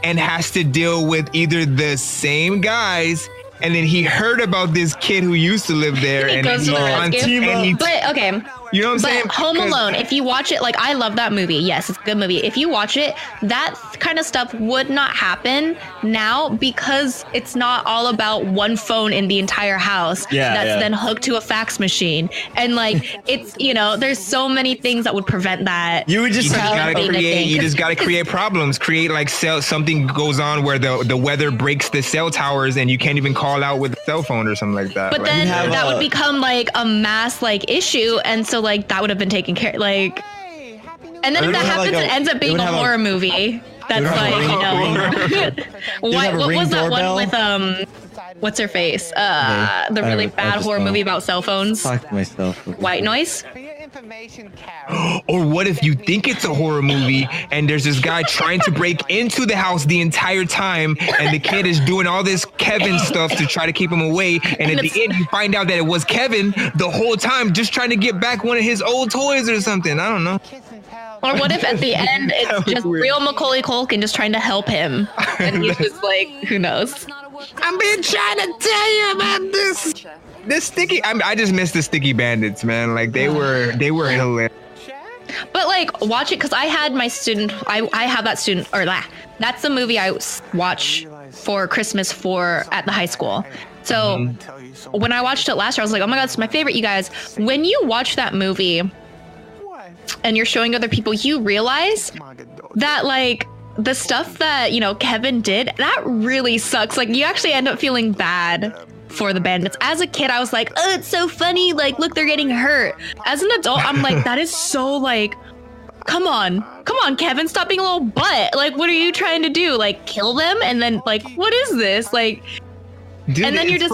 and has to deal with either the same guys. And then he heard about this kid who used to live there, and goes to the rescue. But okay, you know what I'm saying? Home Alone, if you watch it, like I love that movie. Yes, it's a good movie. If you watch it, that kind of stuff would not happen now because it's not all about one phone in the entire house that's then hooked to a fax machine. And like it's, you know, there's so many things that would prevent that. You just gotta create problems. Create like something goes on where the weather breaks the cell towers and you can't even call out with a cell phone or something like that. But then that would become like a mass like issue, and so like that would have been taken care like. And then if that happens, it ends up being a horror movie. That's like, you know. What was that one with what's her face? The really bad horror movie about cell phones. Talk to myself. White Noise. Or what if you think it's a horror movie and there's this guy trying to break into the house the entire time and the kid is doing all this Kevin stuff to try to keep him away, and at the end you find out that it was Kevin the whole time just trying to get back one of his old toys or something. I don't know. Or what if at the end it's just real Macaulay Culkin just trying to help him and he's just like, who knows? I've been trying to tell you about this. The sticky, I just miss the Sticky Bandits, man. Like they were hilarious. But like watch it, because I had my student. I have that student, or that's the movie I watch for Christmas at the high school. So when I watched it last year, I was like, oh my god, it's my favorite. You guys, when you watch that movie and you're showing other people, you realize that like the stuff that, you know, Kevin did, that really sucks. Like you actually end up feeling bad for the bandits. As a kid, I was like, oh, it's so funny. Like, look, they're getting hurt. As an adult, I'm like, that is so like, come on, Kevin, stop being a little butt. Like, what are you trying to do? Like, kill them? And then like, what is this? Like, dude, and then you're just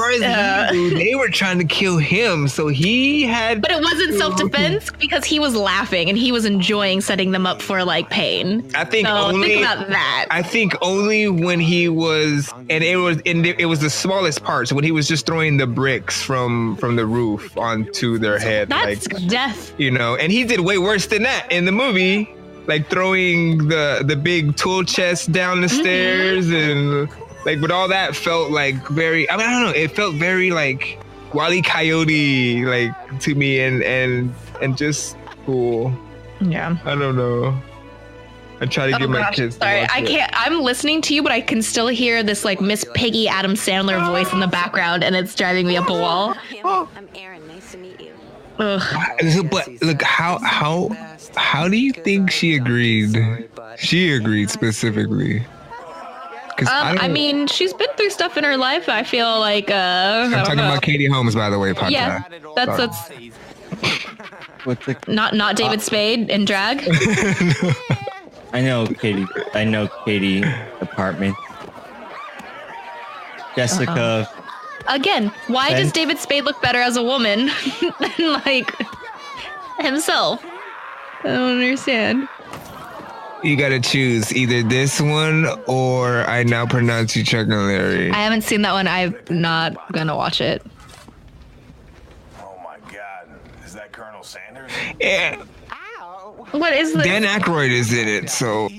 they were trying to kill him, so he had. But it wasn't self-defense because he was laughing and he was enjoying setting them up for like pain. I think think about that. I think only when he was, and it was the smallest parts when he was just throwing the bricks from the roof onto their head. That's like, death. You know, and he did way worse than that in the movie, like throwing the big tool chest down the stairs and. Like, but all that felt like very, I mean, I don't know. It felt very like Wile E. Coyote, like to me, and just cool. Yeah. I don't know. I try to get my kids. Sorry, I can't. I'm listening to you, but I can still hear this like Miss Piggy Adam Sandler voice in the background, and it's driving me up a wall. I'm Erin. Nice to meet you. But look, how do you think she agreed? She agreed specifically. I mean, she's been through stuff in her life. I feel like I'm talking about Katie Holmes, by the way. Podcast. Yeah, that's not David Spade in drag. I know Katie apartment. Jessica. Again, why does David Spade look better as a woman than like himself? I don't understand. You gotta choose either this one or I Now Pronounce You Chuck and Larry. I haven't seen that one. I'm not gonna watch it. Oh my God. Is that Colonel Sanders? Yeah. What is this? Dan Aykroyd is in it, so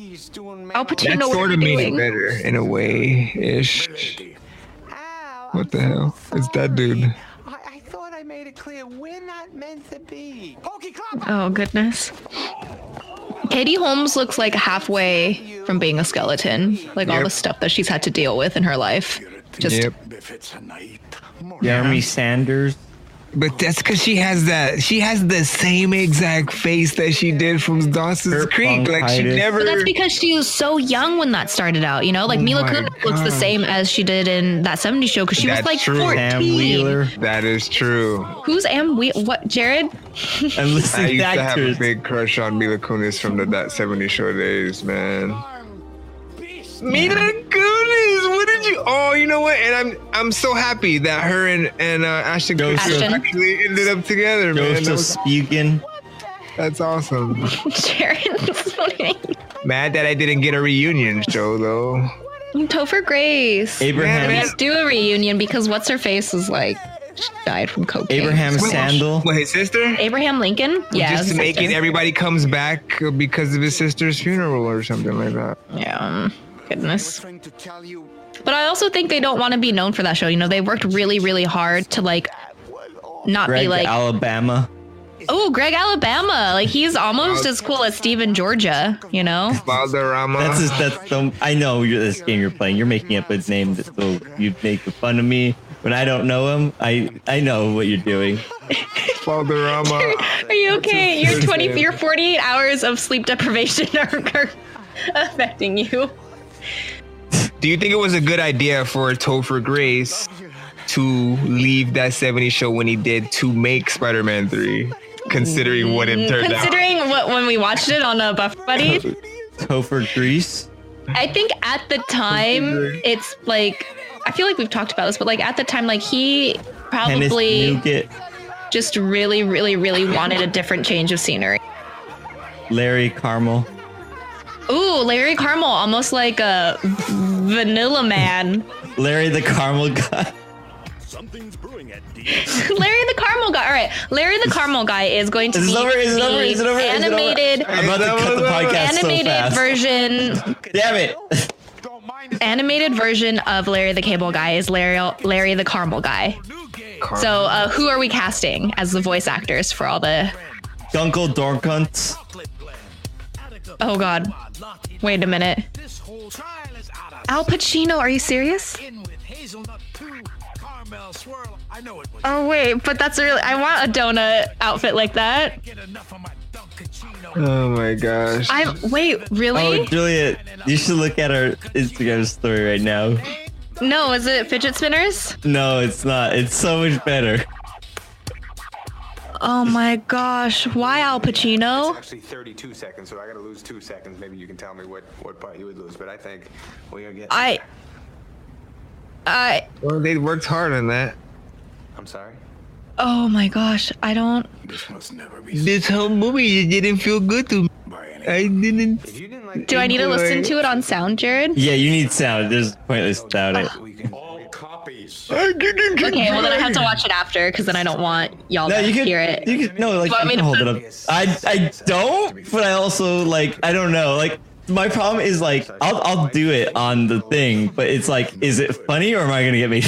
Al Pacino, that what sort are of you made doing? it better in a way-ish. What the hell? It's that dude. I thought I made it clear we're not meant to be. Oh, goodness. Katie Holmes looks like halfway from being a skeleton. Like all the stuff that she's had to deal with in her life. Just Jeremy Sanders. But that's because she has the same exact face that she did from Dawson's Creek. Like she never. But that's because she was so young when that started out, you know? Like Mila Kunis looks the same as she did in that 70s show because she was like 14. Sam Wheeler. That is true. Who's Am Wheeler? What, Jared? I'm listening I used to to have a actors. big crush on Mila Kunis from that 70s show days, man. Mila Kunis, what did you? Oh, you know what? And I'm so happy that her and Ashton Kutcher actually ended up together, man. Joseph Spigen. That's awesome. Jared. Mad that I didn't get a reunion show though. Topher Grace. Abraham. Let's do a reunion because what's her face is like she died from cocaine. Abraham Sandel. What, his sister? Abraham Lincoln. Yeah. Just to make it everybody comes back because of his sister's funeral or something like that. Yeah. Goodness. But I also think they don't want to be known for that show. You know, they worked really, really hard to like not Greg be like Alabama. Oh, Greg Alabama. Like he's almost as cool as Steven Georgia, you know? Valderrama. I know this game you're playing. You're making up a name so you make fun of me. When I don't know him, I know what you're doing. Valderrama. Are you okay? Your 48 hours of sleep deprivation are affecting you. Do you think it was a good idea for Topher Grace to leave that 70s show when he did to make Spider-Man 3, considering what it turned out? Considering when we watched it on a Buff Buddy? Topher Grace? I think at the time, it's like, I feel like we've talked about this, but like at the time, like he probably just really, really, really wanted a different change of scenery. Larry Carmel. Ooh, Larry Carmel, almost like a Vanilla Man. Larry the Caramel Guy. Larry the Caramel Guy. All right, Larry the Caramel Guy is going to be the animated. I'm about to cut the podcast animated so fast. version. Damn it! Animated version of Larry the Cable Guy is Larry the Caramel Guy. So, who are we casting as the voice actors for all the Gunkel Dorkunt? Oh God! Wait a minute. Al Pacino? Are you serious? Oh wait, but that's really. I want a donut outfit like that. Oh my gosh. Wait, really? Oh, Juliet, you should look at our Instagram story right now. No, is it fidget spinners? No, it's not. It's so much better. Oh my gosh, why Al Pacino? It's actually 32 seconds, so I gotta lose 2 seconds. Maybe you can tell me what part you would lose, but I think we're gonna get. Well, they worked hard on that. I'm sorry. Oh my gosh, I don't. This whole movie didn't feel good to me. I didn't. Do I need to listen to it on sound, Jared? Yeah, you need sound. There's pointless without it. Okay, well then I have to watch it after because then I don't want y'all to hear it. You can hold it up. I don't, but I also like I don't know. Like my problem is like I'll do it on the thing, but it's like, is it funny or am I gonna get made?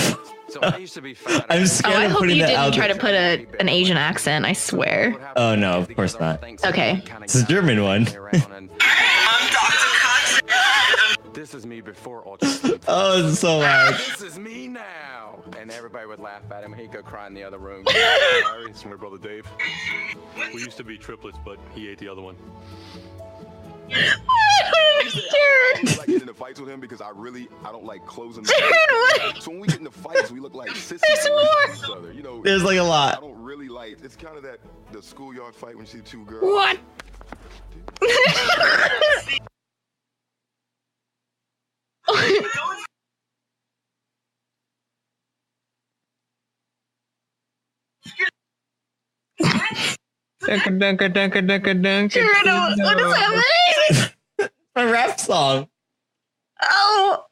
I'm scared I of hope putting you that out didn't try there. to put an Asian accent. I swear. Oh no, of course not. Okay. It's a German one. This is me before Ultra Sleep. Oh, it's so loud. This is me now. And everybody would laugh at him. He'd go cry in the other room. It's my brother Dave. We used to be triplets, but he ate the other one. I like getting into fights with him because I don't like closing. So when we get into fights, we look like sissies. There's more. Other. You know, There's like a lot. I don't really like. It's kind of the schoolyard fight when you see two girls. What? What is happening? A rap song. Oh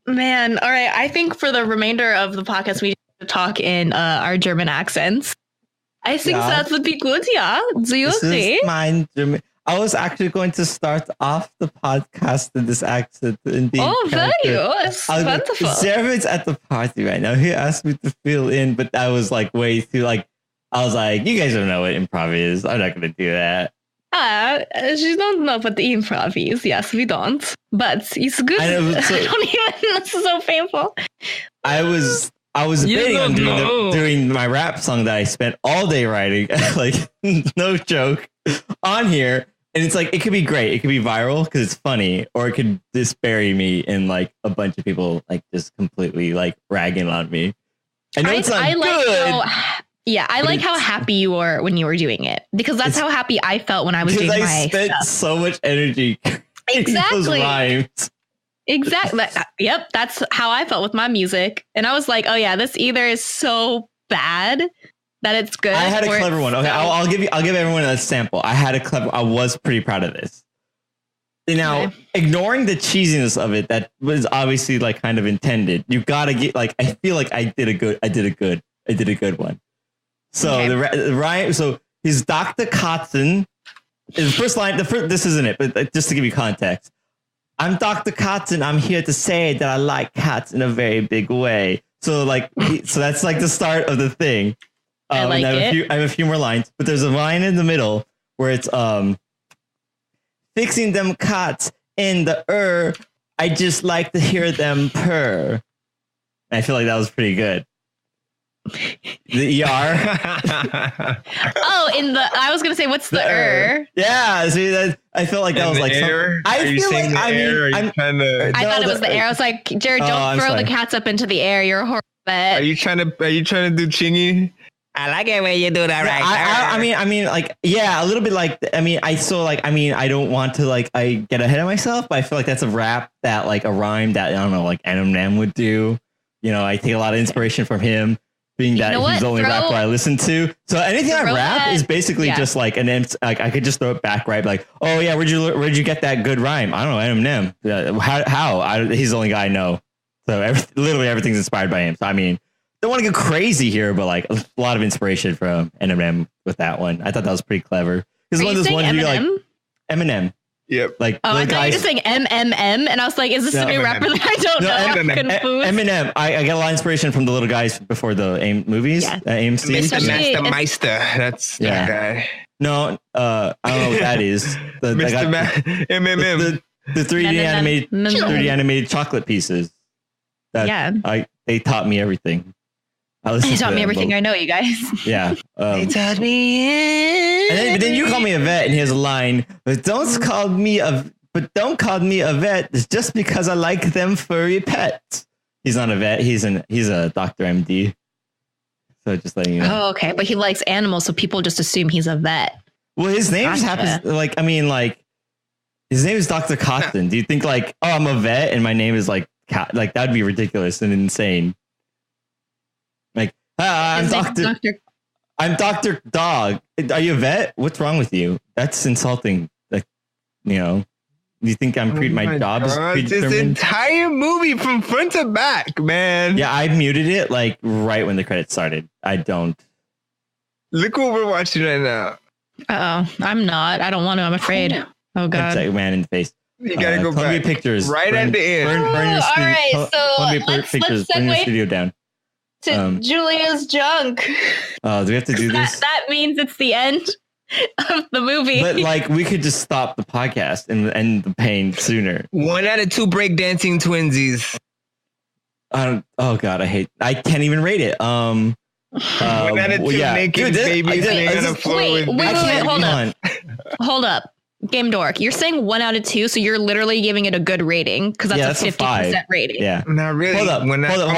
man! All right, I think for the remainder of the podcast, we need to talk in our German accents. I think that would be good. Yeah, do you agree? Mine German. I was actually going to start off the podcast in this accent. Very good. Wonderful. Jeremy's at the party right now. He asked me to fill in, but I was like way too like. I was like, you guys don't know what improv is. I'm not going to do that. She don't know what the improv is. Yes, we don't. But it's good. I don't even. It's so painful. I was debating on doing my rap song that I spent all day writing, like no joke, on here. And it's like, it could be great. It could be viral because it's funny, or it could just bury me in like a bunch of people like just completely like ragging on me. I know it's not good. I like how happy you were when you were doing it, because that's how happy I felt when I was doing my stuff. I spent so much energy. Exactly. Those rhymes. Exactly. Yep. That's how I felt with my music. And I was like, oh yeah, this either is so bad that it's good. I had a clever one. Okay. I'll give everyone a sample. I was pretty proud of this. Now, ignoring the cheesiness of it, that was obviously like kind of intended. You gotta get like, I feel like I did a good one. So the rhyme. So he's Dr. Kotzen. The first line. This isn't it, but just to give you context, I'm Dr. Kotzen. I'm here to say that I like cats in a very big way. So like, so that's like the start of the thing. I like I have a few more lines, but there's a line in the middle where it's fixing them cats in the I just like to hear them purr. I feel like that was pretty good. The ER. I was gonna say, what's the Yeah, see that. I felt like that was like I feel like I thought it was the air. I was like, Jared, don't throw the cats up into the air. You're a horrible vet. Are you trying to do chingy? I like it when you do that, right? I mean, like, yeah, a little bit like. I don't want to like. I get ahead of myself, but I feel like that's a rap that like a rhyme that I don't know, like Eminem would do. You know, I take a lot of inspiration from him. Being that he's the only rapper I listen to, so anything I rap is basically just like like I could just throw it back, right? Like, oh yeah, where'd you get that good rhyme? I don't know, Eminem. How? He's the only guy I know. So literally everything's inspired by him. So I mean, don't want to go crazy here, but like a lot of inspiration from Eminem with that one. I thought that was pretty clever. Because one of those ones you like Eminem. Yep. Like, I thought you were saying MMM, and I was like, is this a new rapper that I don't know? I'm confused. Eminem. I get a lot of inspiration from the little guys before the AIM movies. Yeah. AMC. Mr. Meister. That's that guy. No, I don't know what that is. MMM. The 3D animated chocolate pieces. They taught me everything. They taught me everything I know, you guys. Yeah. They taught me. But then you call me a vet, and here's a line. But don't call me a vet. It's just because I like them furry pets. He's not a vet. He's a Dr. MD. So just letting you know. Oh, okay. But he likes animals, so people just assume he's a vet. Well, his name just happens his name is Dr. Kotzen. Do you think like, oh, I'm a vet and my name is like cat? Like that'd be ridiculous and insane. Like, I'm Dr. Dog. Are you a vet? What's wrong with you? That's insulting. Like, you know, do you think I'm treating my job as predetermined? This entire movie from front to back, man. Yeah, I muted it like right when the credits started. I don't. Look what we're watching right now. I'm not. I don't want to. I'm afraid. Oh God. Like man in the face. You gotta go Columbia back. Pictures. Right at the end. Burn your studio. All right, so Columbia Pictures. Burn your studio down. To Julia's junk. Oh, do we have to do this? That means it's the end of the movie. But like, we could just stop the podcast and end the pain sooner. 1 out of 2 breakdancing twinsies. Oh God, I can't even rate it. 1 out of 2 naked babies laying on the floor. Wait, hold up. Game Dork, you're saying 1 out of 2, so you're literally giving it a good rating because that's a 50% rating. Yeah, not really. Hold up. 1 out of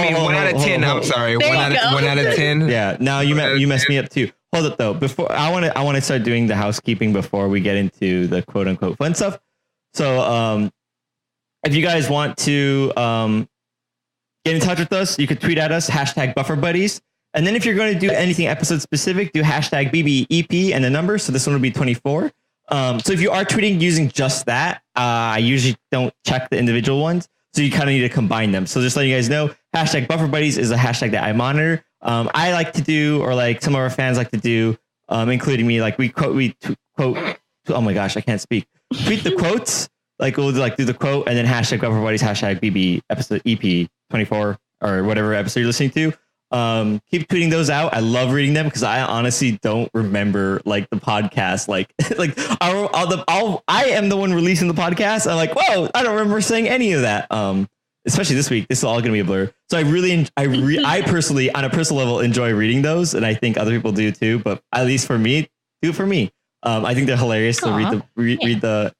10. I'm sorry. 1 out of 10. Yeah. Now you messed me up too. Hold up though. Before I want to start doing the housekeeping before we get into the quote unquote fun stuff. So if you guys want to get in touch with us, you could tweet at us #BufferBuddies. And then if you're going to do anything episode specific, do hashtag BBEP and the number. So this one will be 24. So if you are tweeting using just that, I usually don't check the individual ones. So you kind of need to combine them. So just letting you guys know, hashtag Buffer Buddies is a hashtag that I monitor. I like to do, or like some of our fans like to do, including me, like we quote, oh my gosh, I can't speak. Tweet the quotes, like we'll do the quote and then hashtag Buffer Buddies, hashtag BB episode EP24 or whatever episode you're listening to. Keep tweeting those out. I love reading them because I honestly don't remember like the podcast. Like I am the one releasing the podcast. I'm like, whoa, I don't remember saying any of that. Especially this week. This is all going to be a blur. So I personally, on a personal level, enjoy reading those, and I think other people do too. But at least for me, do it for me. I think they're hilarious to read the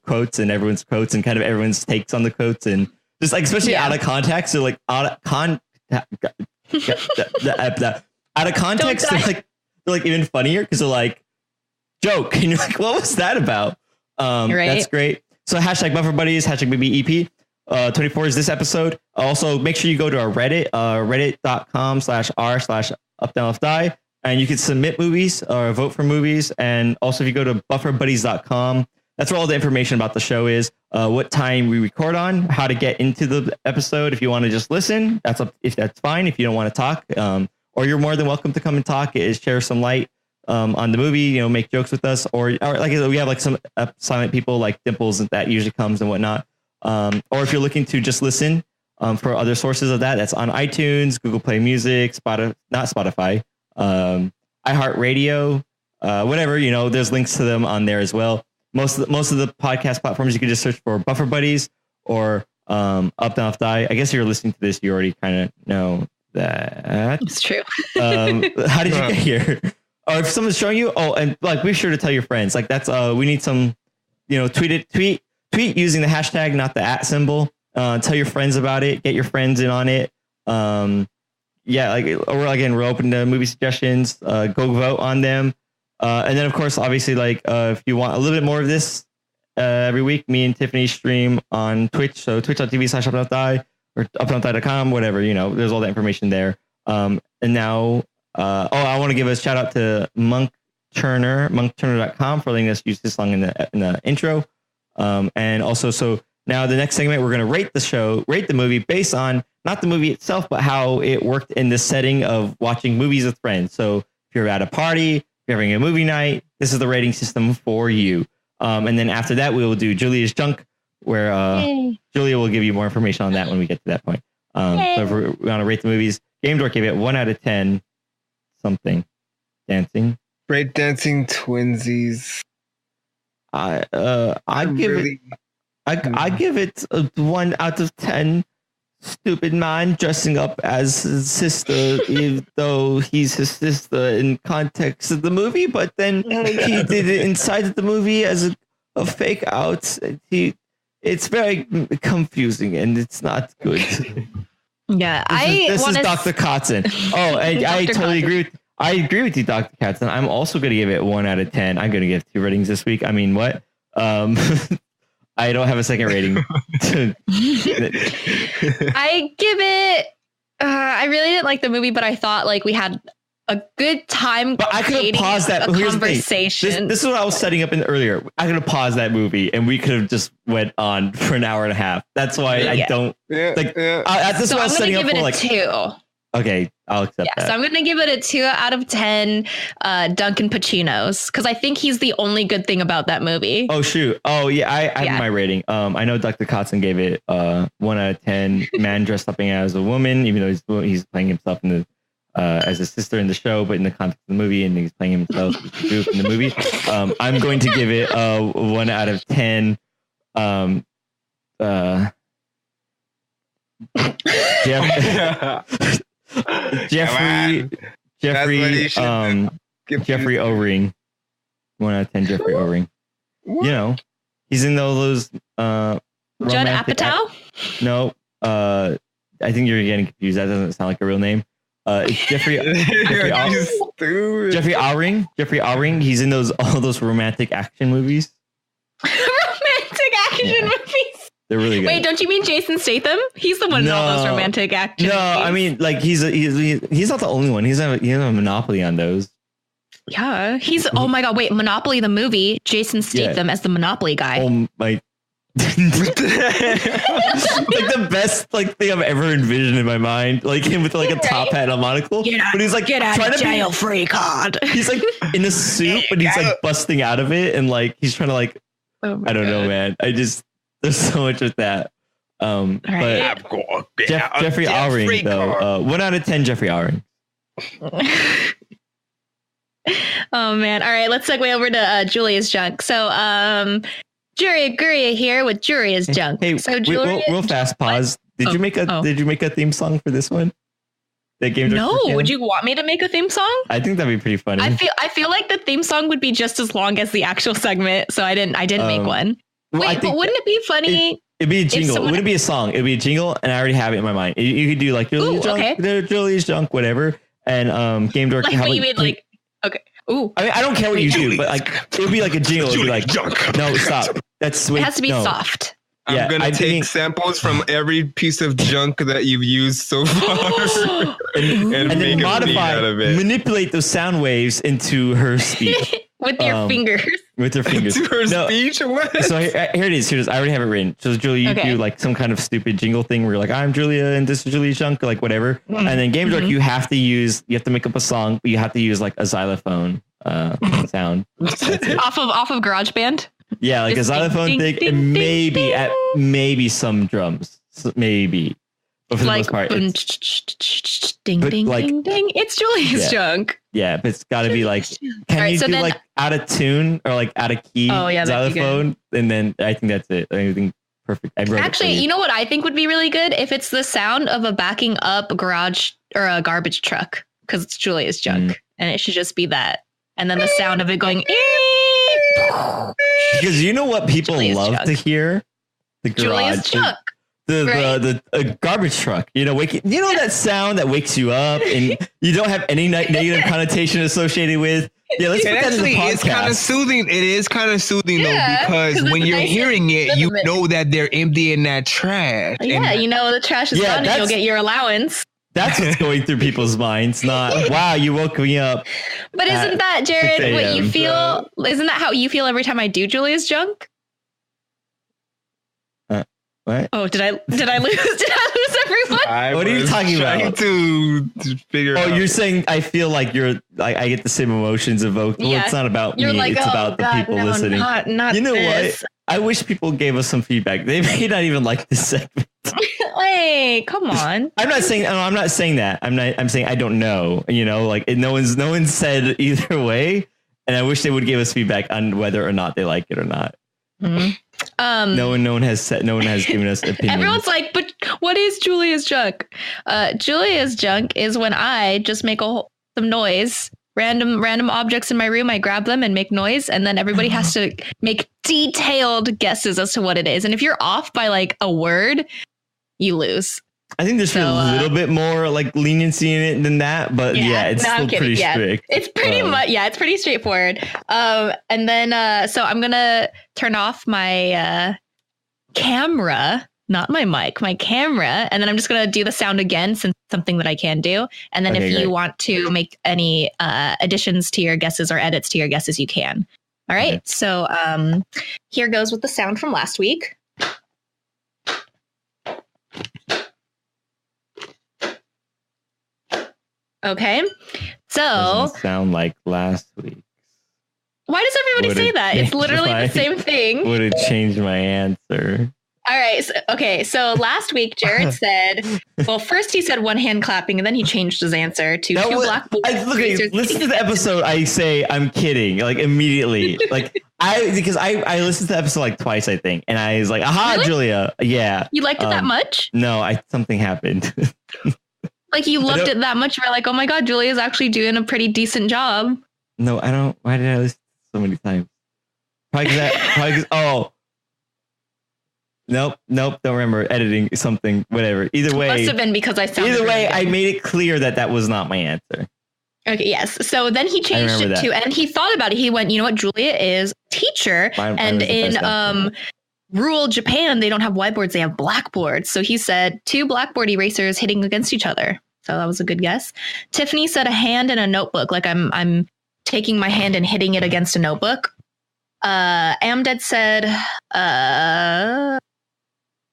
quotes and everyone's quotes and kind of everyone's takes on the quotes and just like especially out of context. So like out of context, they're like even funnier because they're like joke and you're like, what was that about? That's great. So hashtag Buffer Buddies, hashtag BBEP. 24 is this episode. Also, make sure you go to our Reddit, reddit.com/r/updownleftdie, and you can submit movies or vote for movies. And also, if you go to bufferbuddies.com, that's where all the information about the show is. What time we record on, how to get into the episode. If you want to just listen, that's fine. If you don't want to talk, or you're more than welcome to come and talk, share some light on the movie. make jokes with us, or like I said, we have like some silent people like Dimples that usually comes and whatnot. Or if you're looking to just listen for other sources of that's on iTunes, Google Play Music, not Spotify, iHeartRadio, whatever, there's links to them on there as well. Most of the podcast platforms, you can just search for Buffer Buddies or Up Down Left Die. I guess if you're listening to this, you already kind of know that. It's true. How did you get here? Or if someone's showing you, and like, be sure to tell your friends. Like that's we need some, tweet using the hashtag, not the @ symbol. Tell your friends about it. Get your friends in on it. We're open to movie suggestions. Go vote on them. And then, of course, obviously, if you want a little bit more of this every week, me and Tiffany stream on Twitch. So twitch.tv/updownleftie or updownleftie.com, whatever, there's all the information there. And now, I want to give a shout out to monkturner.com for letting us use this song in the intro. And also, so now the next segment, we're going to rate the movie based on not the movie itself, but how it worked in the setting of watching movies with friends. So if you're at a party, if you're having a movie night, this is the rating system for you. And then after that, we will do Julia's Junk, where Julia will give you more information on that when we get to that point. So if we're going to rate the movies, Game Dork gave it 1 out of 10 something. Dancing. Breakdancing Twinsies. I give it a 1 out of 10. Stupid man dressing up as his sister, even though he's his sister in context of the movie, but then he did it inside of the movie as a fake out. It's very confusing and it's not good. Yeah, this is Dr. Kotzen. Oh, I totally agree. I agree with you, Dr. Katzen. I'm also going to give it 1 out of 10. I'm going to give 2 ratings this week. I mean, what? I don't have a second rating. I give it. I really didn't like the movie, but I thought we had a good time. But I could have paused that conversation. This is what I was setting up in earlier. I could have paused that movie, and we could have just went on for an hour and a half. That's why I don't. This is what I was setting up for. 2. Okay, I'll accept that. So I'm going to give it a 2 out of 10 Duncan Pacino's because I think he's the only good thing about that movie. Oh, shoot. Oh, yeah, I have my rating. I know Dr. Kotzen gave it 1 out of 10. Man dressed up as a woman, even though he's playing himself in the as a sister in the show, but in the context of the movie, and he's playing himself as a group in the movie. I'm going to give it 1 out of 10. Jeffrey O-Ring. 1 out of 10 Jeffrey O-Ring. He's in those Judd Apatow? No, I think you're getting confused. That doesn't sound like a real name. It's Jeffrey O-Ring. Jeffrey O-Ring. He's in all those romantic action movies. Romantic action movies. They're really good. Wait, don't you mean Jason Statham? He's the one in all those romantic action movies. I mean, like he's not the only one. He has a monopoly on those. Yeah, he's. Oh my god! Wait, Monopoly the movie. Jason Statham as the Monopoly guy. Oh my. Like the best thing I've ever envisioned in my mind, like him with like a top hat and a monocle, but he's like get out of jail free card. He's like in a suit, but he's like busting out of it, and like he's trying to like I don't know, man. There's so much with that. But Jeffrey Allring though, 1 out of 10 Jeffrey Allring. Oh man! All right, let's segue over to Julia's junk. So Julia Guria here with Julia's junk. Hey, so real fast pause. Did you make a theme song for this one? That game? No. Would you want me to make a theme song? I think that'd be pretty funny. I feel like the theme song would be just as long as the actual segment, so I didn't make one. Wait, but wouldn't it be funny? It'd be a jingle. It wouldn't be a song. It'd be a jingle, and I already have it in my mind. You could do like Julia's junk, whatever, and Game Dork. Like, wait, you mean like okay. Ooh. I mean, I don't care what you do, but like it would be like a jingle. It'd be like, no, stop. That's sweet. It has to be soft. I'm gonna take samples from every piece of junk that you've used so far and then modify, manipulate those sound waves into her speech with your fingers. With her fingers. To her speech. What? So here it is. I already have it written. So Julia, you do like some kind of stupid jingle thing where you're like, I'm Julia and this is Julia's junk, or like whatever. And then Game Dork, you have to make up a song, but you have to use like a xylophone sound off of GarageBand. Yeah, like a xylophone thing, and maybe some drums, maybe. But for the most part, ding, ding, ding, ding. It's Julia's junk. Yeah, but it's got to be like, can you do like out of tune or like out of key xylophone? And then I think that's it. I think perfect. Actually, you know what I think would be really good if it's the sound of a backing up garage or a garbage truck, because it's Julia's junk, and it should just be that, and then the sound of it going. Because you know what people love to hear? The garage. Julia's junk. The garbage truck, that sound that wakes you up and you don't have any negative connotation associated with. Yeah, let's put that in the podcast. It's kind of soothing. It is kind of soothing though, because when you're hearing it, you know that they're emptying that trash. Yeah, the trash is done and you'll get your allowance. That's what's going through people's minds, not, wow, you woke me up. But isn't that, Jared, what you feel? Isn't that how you feel every time I do Julia's junk? What? Oh, did I lose? Did I lose everyone? What are you talking about? To figure out. You're saying I feel like I get the same emotions evoked. Well, it's not about me. Like, it's about the people listening. Not you know this. what? I wish people gave us some feedback. They may not even like this segment. Wait, come on. I'm not saying that. I'm saying I don't know. No one's said either way, and I wish they would give us feedback on whether or not they like it or not. Mm-hmm. No one has given us opinions. Everyone's like, but what is Julia's junk? Julia's junk is when I just make some noise, random objects in my room. I grab them and make noise, and then everybody has to make detailed guesses as to what it is. And if you're off by like a word, you lose. I think there's a little bit more like leniency in it than that, but it's still pretty strict. It's pretty much, it's pretty straightforward. And then, so I'm going to turn off my camera, not my mic, my camera. And then I'm just going to do the sound again, since it's something that I can do. And then if you want to make any additions to your guesses or edits to your guesses, you can. All right. Okay. So here goes with the sound from last week. Okay, so doesn't sound like last week. Why does everybody say that? It's literally the same thing. Would it change my answer? All right. So last week, Jared said, well, first he said one hand clapping, and then he changed his answer to two black boys. Listen to the episode. I say I'm kidding, like immediately, because I listened to the episode like twice, I think, and I was like, aha, really? Julia, yeah. You liked it that much? No, something happened. Like you loved it that much, you're like, oh my god, Julia's actually doing a pretty decent job. No, I don't. Why did I listen so many times? Probably because Nope. Don't remember editing something. Whatever. Either way, must have been because I sounded. Either way, I made it clear that was not my answer. Okay. Yes. So then he changed it to, and he thought about it. He went, you know what? Julia is a teacher, and in rural Japan, they don't have whiteboards, they have blackboards. So he said 2 blackboard erasers hitting against each other. So that was a good guess. Tiffany said a hand and a notebook. Like I'm taking my hand and hitting it against a notebook. Amdead said, am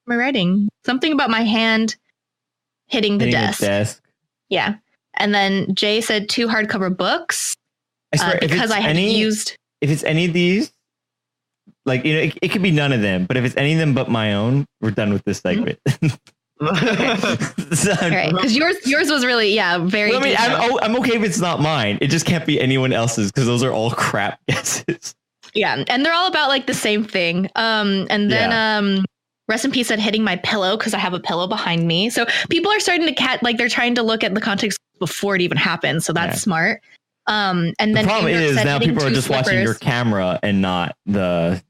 I writing? Something about my hand hitting the desk. Yeah. And then Jay said 2 hardcover books. I swear, because I had used. If it's any of these, like, you know, it could be none of them, but if it's any of them but my own, we're done with this segment. Right, because yours was really very. Well, I mean, I'm okay if it's not mine. It just can't be anyone else's because those are all crap guesses. Yeah, and they're all about like the same thing. And then Rest in Peace said hitting my pillow because I have a pillow behind me. So people are starting to like they're trying to look at the context before it even happens. So that's smart. And then the problem is now people are just watching your camera and not the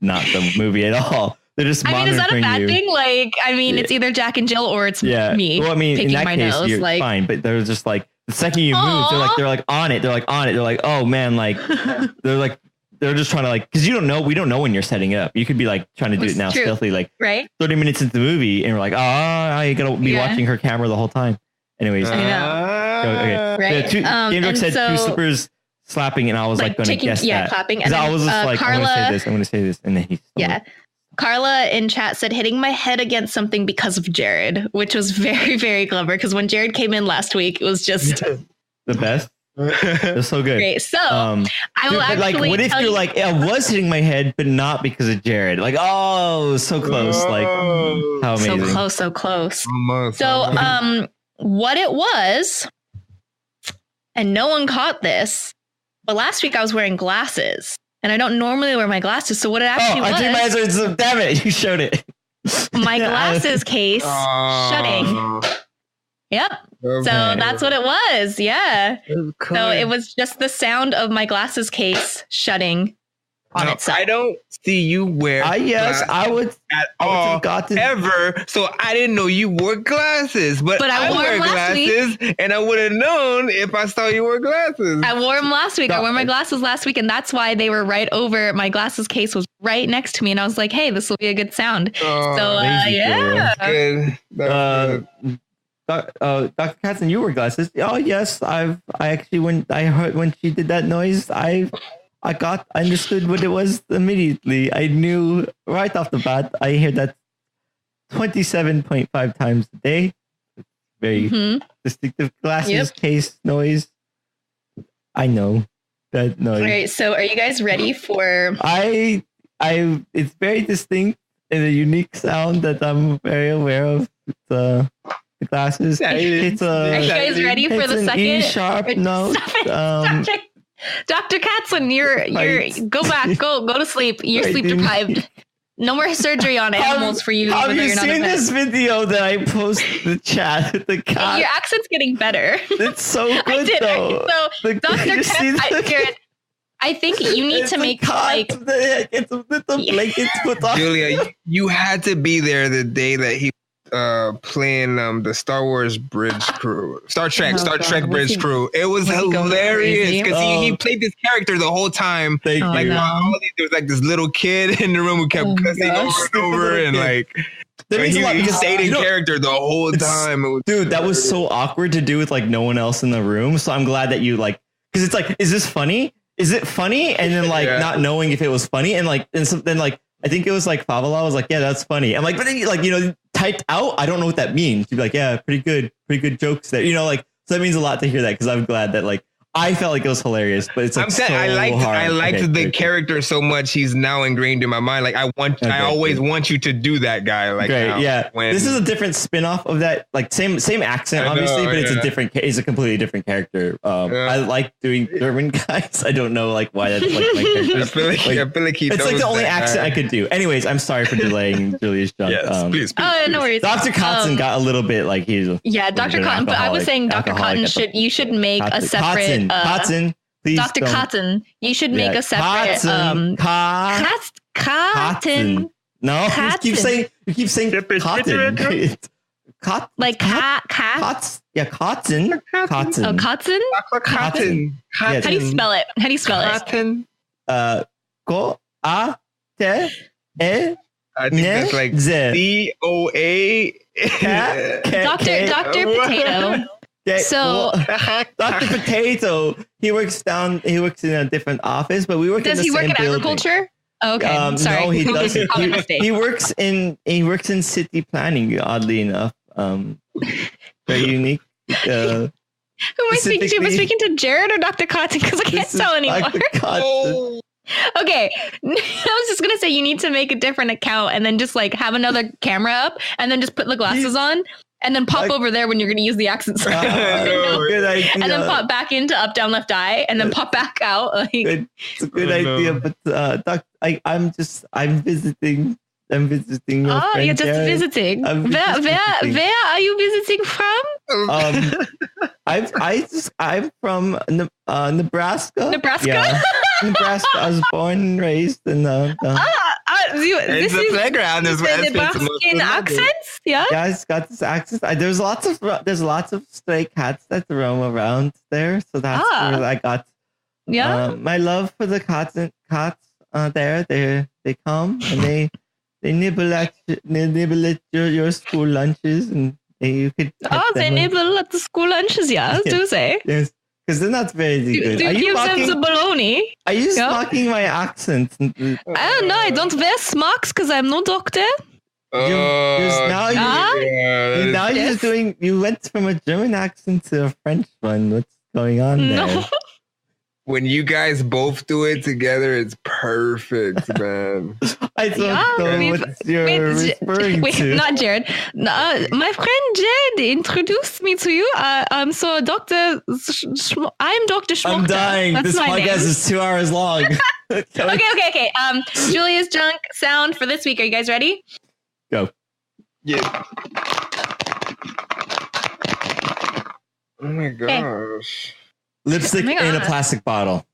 movie at all. They're just monitoring you. Is that a bad thing? Like, I mean, it's either Jack and Jill or it's me. Well, I mean, picking in that my case, nose. you're Like, fine. But they're just like the second you move, they're like on it. They're like, oh man, like they're just trying to like, because we don't know when you're setting it up. You could be like trying to do it now stealthily, like 30 minutes into the movie, and we're like, I gotta be watching her camera the whole time. Anyways, I know. Okay. Right. Game Dog said 2 slippers slapping, and I was like going to guess that. Clapping. And I was just like, Carla, I'm going to say this, and then he. Carla in chat said hitting my head against something because of Jared, which was very, very clever. Because when Jared came in last week, it was just the best. It was so good. Great. So I will actually. Like, what if you're like, I was hitting my head, but not because of Jared? Like, so close. Like, how amazing. So close. So, what it was, and no one caught this, but last week I was wearing glasses. And I don't normally wear my glasses. So what it actually was... I think my answer, damn it, you showed it. My glasses case shutting. Yep. Okay. So that's what it was. Yeah. Cool. So it was just the sound of my glasses case shutting on itself. I don't see you wear glasses I would at all ever. So I didn't know you wore glasses. But I wore wear glasses and I would have known if I saw you wear glasses. I wore them last week. I wore my glasses last week, and that's why they were right over. My glasses case was right next to me, and I was like, hey, this will be a good sound. Yeah. Good. Dr. Katzen, you wear glasses. Oh yes, I actually when I heard when she did that noise, I understood what it was immediately. I knew right off the bat. I hear that 27.5 times a day. Very distinctive glasses case noise. I know that noise. All right, so are you guys ready for? It's very distinct and a unique sound that I'm very aware of. The glasses. Are you guys ready for the second? E sharp note. Dr. Katzen, you're go back, go to sleep. You're sleep deprived. No more surgery on animals for you. Have you seen this video that I posted in the chat with the cat? Your accent's getting better. It's so good though. So Dr. Katzen, I think you need to make like it's a little blankets put on. Julia, you had to be there the day that he playing the Star Wars Bridge Crew, Star Trek Bridge Crew. It was hilarious because he played this character the whole time. There was like this little kid in the room who kept cussing over and over, and like he stayed in character the whole time. Dude, that was so awkward to do with like no one else in the room. So I'm glad that you like, because it's like, is this funny? Is it funny? And then like not knowing if it was funny, and like and so then like I think it was like Favala was like, yeah, that's funny. I'm like, but then like, typed out, I don't know what that means. You'd be like, yeah, pretty good jokes there. Like, so that means a lot to hear that, because I'm glad that like I felt like it was hilarious, but it's like I liked the character so much. He's now ingrained in my mind. Like I always want you to do do that, like. Great, yeah. This is a different spin-off of that. Like same accent, obviously, but it's a completely different character. I like doing German guys. I don't know like why that's like my character. I feel like it's like the only accent I could do. Anyways, I'm sorry for delaying Julia's jump. Yes, please. Oh, no worries. Dr. Kotzen got a little bit like he's Dr. Cotton, but I was saying Dr. Cotton you should make a separate. Kotzen, please. Dr. Cotton, you should make a separate. Cotton. No, you keep saying cotton. Like cat. Yeah, cotton. Cotton. Oh, cotton. Cotton. How do you spell it? Cotton. Co a te e I think that's like COA. Dr. Potato. So Dr. Potato, he works in a different office, but we work in the same building. Does he work in agriculture? Okay, sorry. No, he doesn't. He works in city planning. Oddly enough, very unique. Who am I speaking to? Am I speaking to Jared or Dr. Cotton? Because I can't tell anymore. Okay, I was just gonna say you need to make a different account and then just like have another camera up and then just put the glasses on. And then pop over there when you're going to use the accent. Good idea. And then pop back into up, down, left eye, and then pop back out. Like, it's a good idea, but I'm visiting. I'm visiting your friend. You're just Jared. Visiting. Where are you visiting from? I'm from Nebraska. Nebraska? Yeah. Nebraska. I was born and raised in this is the playground. Is Nebraskan accents? Yeah. Yeah, it's got this accent. There's lots of stray cats that roam around there, so that's where I got. Yeah. My love for the cats there. They come and they nibble at your school lunches, and you could. They nibble at the school lunches, yeah, do they? Yes, because they're not very good. Do you give them the bologna? Are you smocking my accent? I don't know. I don't wear smocks because I'm no doctor. You went from a German accent to a French one. What's going on there? No. When you guys both do it together, it's perfect, man. I don't know what you're referring to. Not Jared. My friend Jed introduced me to you. I'm Dr. I'm Dr. Schmuckta. I'm dying. That's this podcast is 2 hours long. Okay. Julia's junk sound for this week. Are you guys ready? Go. Yeah. Oh my gosh. Lipstick in a plastic bottle.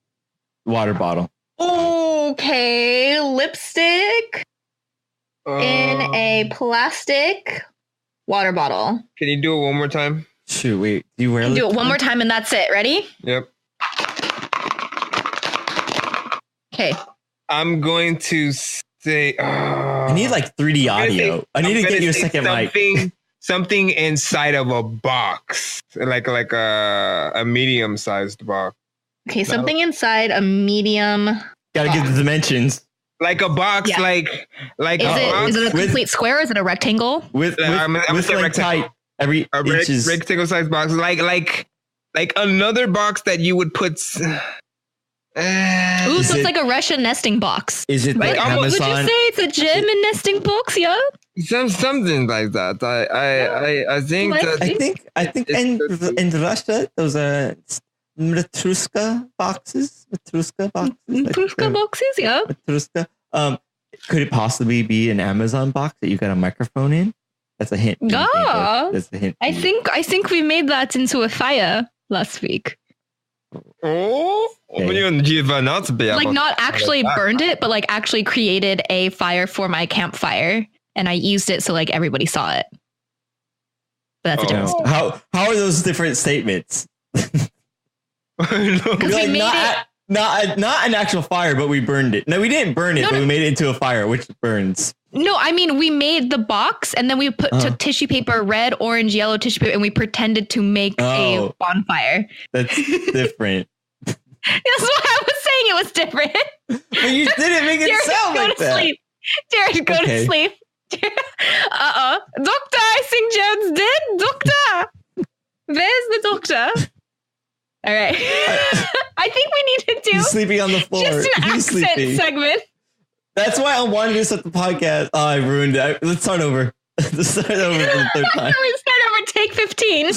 Water bottle. Okay. Lipstick in a plastic water bottle. Can you do it one more time? Shoot, wait. Do you wear lipstick? Do it one more time and that's it. Ready? Yep. Okay. I'm going to say... I need like 3D audio. I need to get you a second mic. Something inside of a box, like a medium-sized box. Okay, something inside a medium. Gotta get the dimensions. Like a box, like is it a complete square? Or is it a rectangle? With like tight every rectangle-sized box, like another box that you would put. So it's like a Russian nesting box. Is it like Amazon? Would you say it's a German nesting box? Yeah. Something like that. I think in Russia those are Matrushka boxes. Matrushka boxes, yeah. Matrushka. Could it possibly be an Amazon box that you got a microphone in? That's a hint. That's a hint. I think we made that into a fire last week. Like not actually burned it, but like actually created a fire for my campfire, and I used it so like everybody saw it. But that's a different story. How are those different statements? Like not an actual fire, but we burned it. No, we didn't burn it, but we made it into a fire, which burns. No, I mean we made the box and then we took tissue paper, red, orange, yellow tissue paper, and we pretended to make a bonfire. That's different. That's why I was saying it was different. But you didn't make it sound like that. Sleep. Jared, go to sleep. Doctor, I think Jared's dead. Doctor, where's the doctor? All right. I think we need to do He's sleeping on the floor. Just an accent segment. That's why I wanted to start the podcast. Oh, I ruined it. Let's start over. Let's start over for the third time. We start over. Take 15.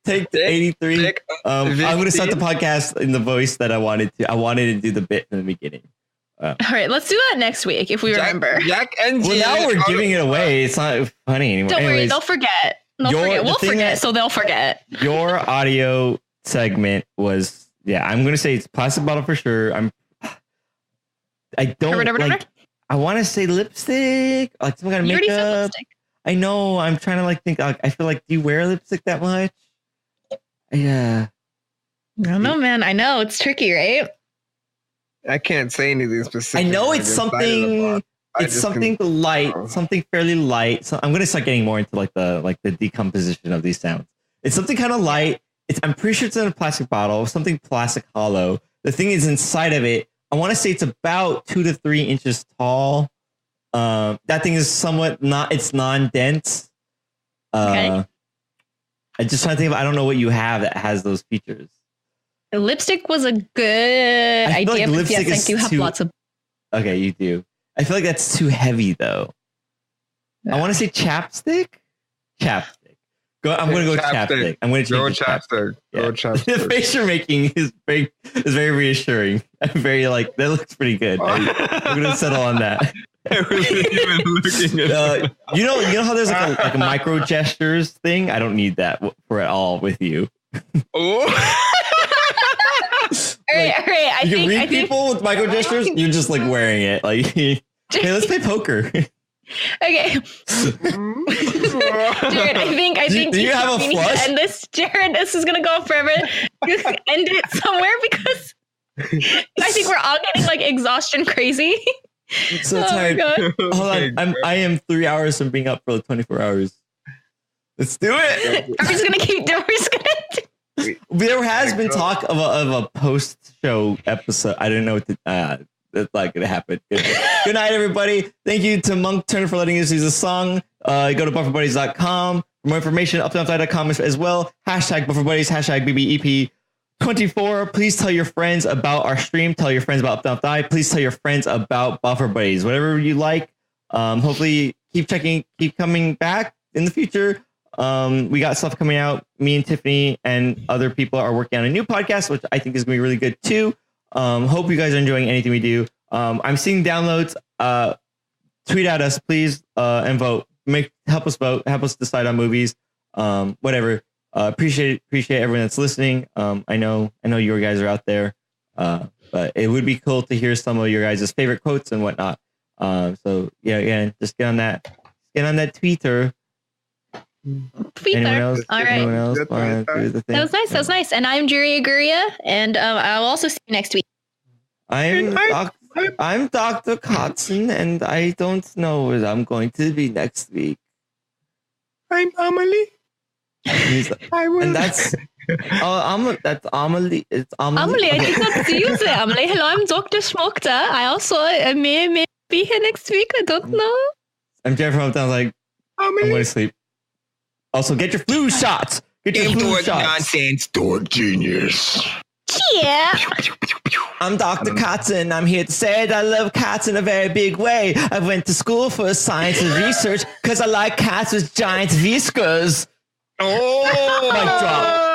Take 83. I'm going to start the podcast in the voice that I wanted to. I wanted to do the bit in the beginning. All right, let's do that next week if we remember. Well, now we're giving it away. It's not funny anymore. Don't worry, they'll forget. We'll forget, so they'll forget. Your audio segment was, I'm going to say it's plastic bottle for sure. I want to say lipstick, like some kind of makeup. You already said lipstick. I know. I'm trying to think. I feel like, do you wear lipstick that much? Yeah. I don't know, man. I know it's tricky, right? I can't say anything specific. I know it's something it's something light, something fairly light. So I'm gonna start getting more into like the decomposition of these sounds. It's something kind of light. I'm pretty sure it's in a plastic bottle, something plastic hollow. The thing is inside of it. I want to say it's about 2 to 3 inches tall. That thing is somewhat it's non-dense. Okay. I just trying to think of, I don't know what you have that has those features. The lipstick was a good idea. Like yes, I do have lots of. Okay, you do. I feel like that's too heavy though. Yeah. I want to say chapstick. Chapstick. I'm going to go chapstick. I'm going to change chapstick. Yeah. Go chapstick. The face you're making is very reassuring. I'm very like, that looks pretty good. I'm going to settle on that. I wasn't even looking at you know how there's like a micro gestures thing? I don't need that for at all with you. Oh. All right. I think people with micro gestures. You're just like wearing it. Like, hey, let's play poker. Okay. Jared, I think do you have a flush? To end this, Jared, this is gonna go on forever. Just end it somewhere because I think we're all getting like exhaustion crazy. I'm so tired. Hold on. I am 3 hours from being up for like 24 hours. Let's do it. Are we just gonna keep doing? There has been talk of a post-show episode. I didn't know what to. That's not gonna happen. Good night, everybody. Thank you to Monk Turner for letting us use the song. Go to bufferbuddies.com for more information. updownside.com as well. Hashtag bufferbuddies. Hashtag BBEP24. Please tell your friends about our stream. Tell your friends about Up Down Die. Please tell your friends about Buffer Buddies. Whatever you like. Hopefully, keep coming back in the future. We got stuff coming out. Me and Tiffany and other people are working on a new podcast, which I think is going to be really good too. Hope you guys are enjoying anything we do. I'm seeing downloads. Tweet at us, please, and vote. Help us vote. Help us decide on movies. Whatever. Appreciate everyone that's listening. I know you guys are out there. But it would be cool to hear some of your guys' favorite quotes and whatnot. So yeah, just get on that Twitter. Anyone else? All right. That was nice. That was nice. And I'm Juria Guria, and I'll also see you next week. I'm Dr. Kotzen, and I don't know where I'm going to be next week. I'm Amelie. And that's that's Amelie. It's Amelie. Amelie, I did not see you there, Amelie. Hello, I'm Dr. Schmokta. I also may be here next week. I don't know. I'm Jeff from Uptown. Like, Amelie. I'm going to sleep. Also, get your flu shots. Get your flu shots. Nonsense, dork genius. Yeah. I'm Dr. Kotzen. I'm here to say that I love cats in a very big way. I went to school for science and research because I like cats with giant whiskers. Oh, mic drop.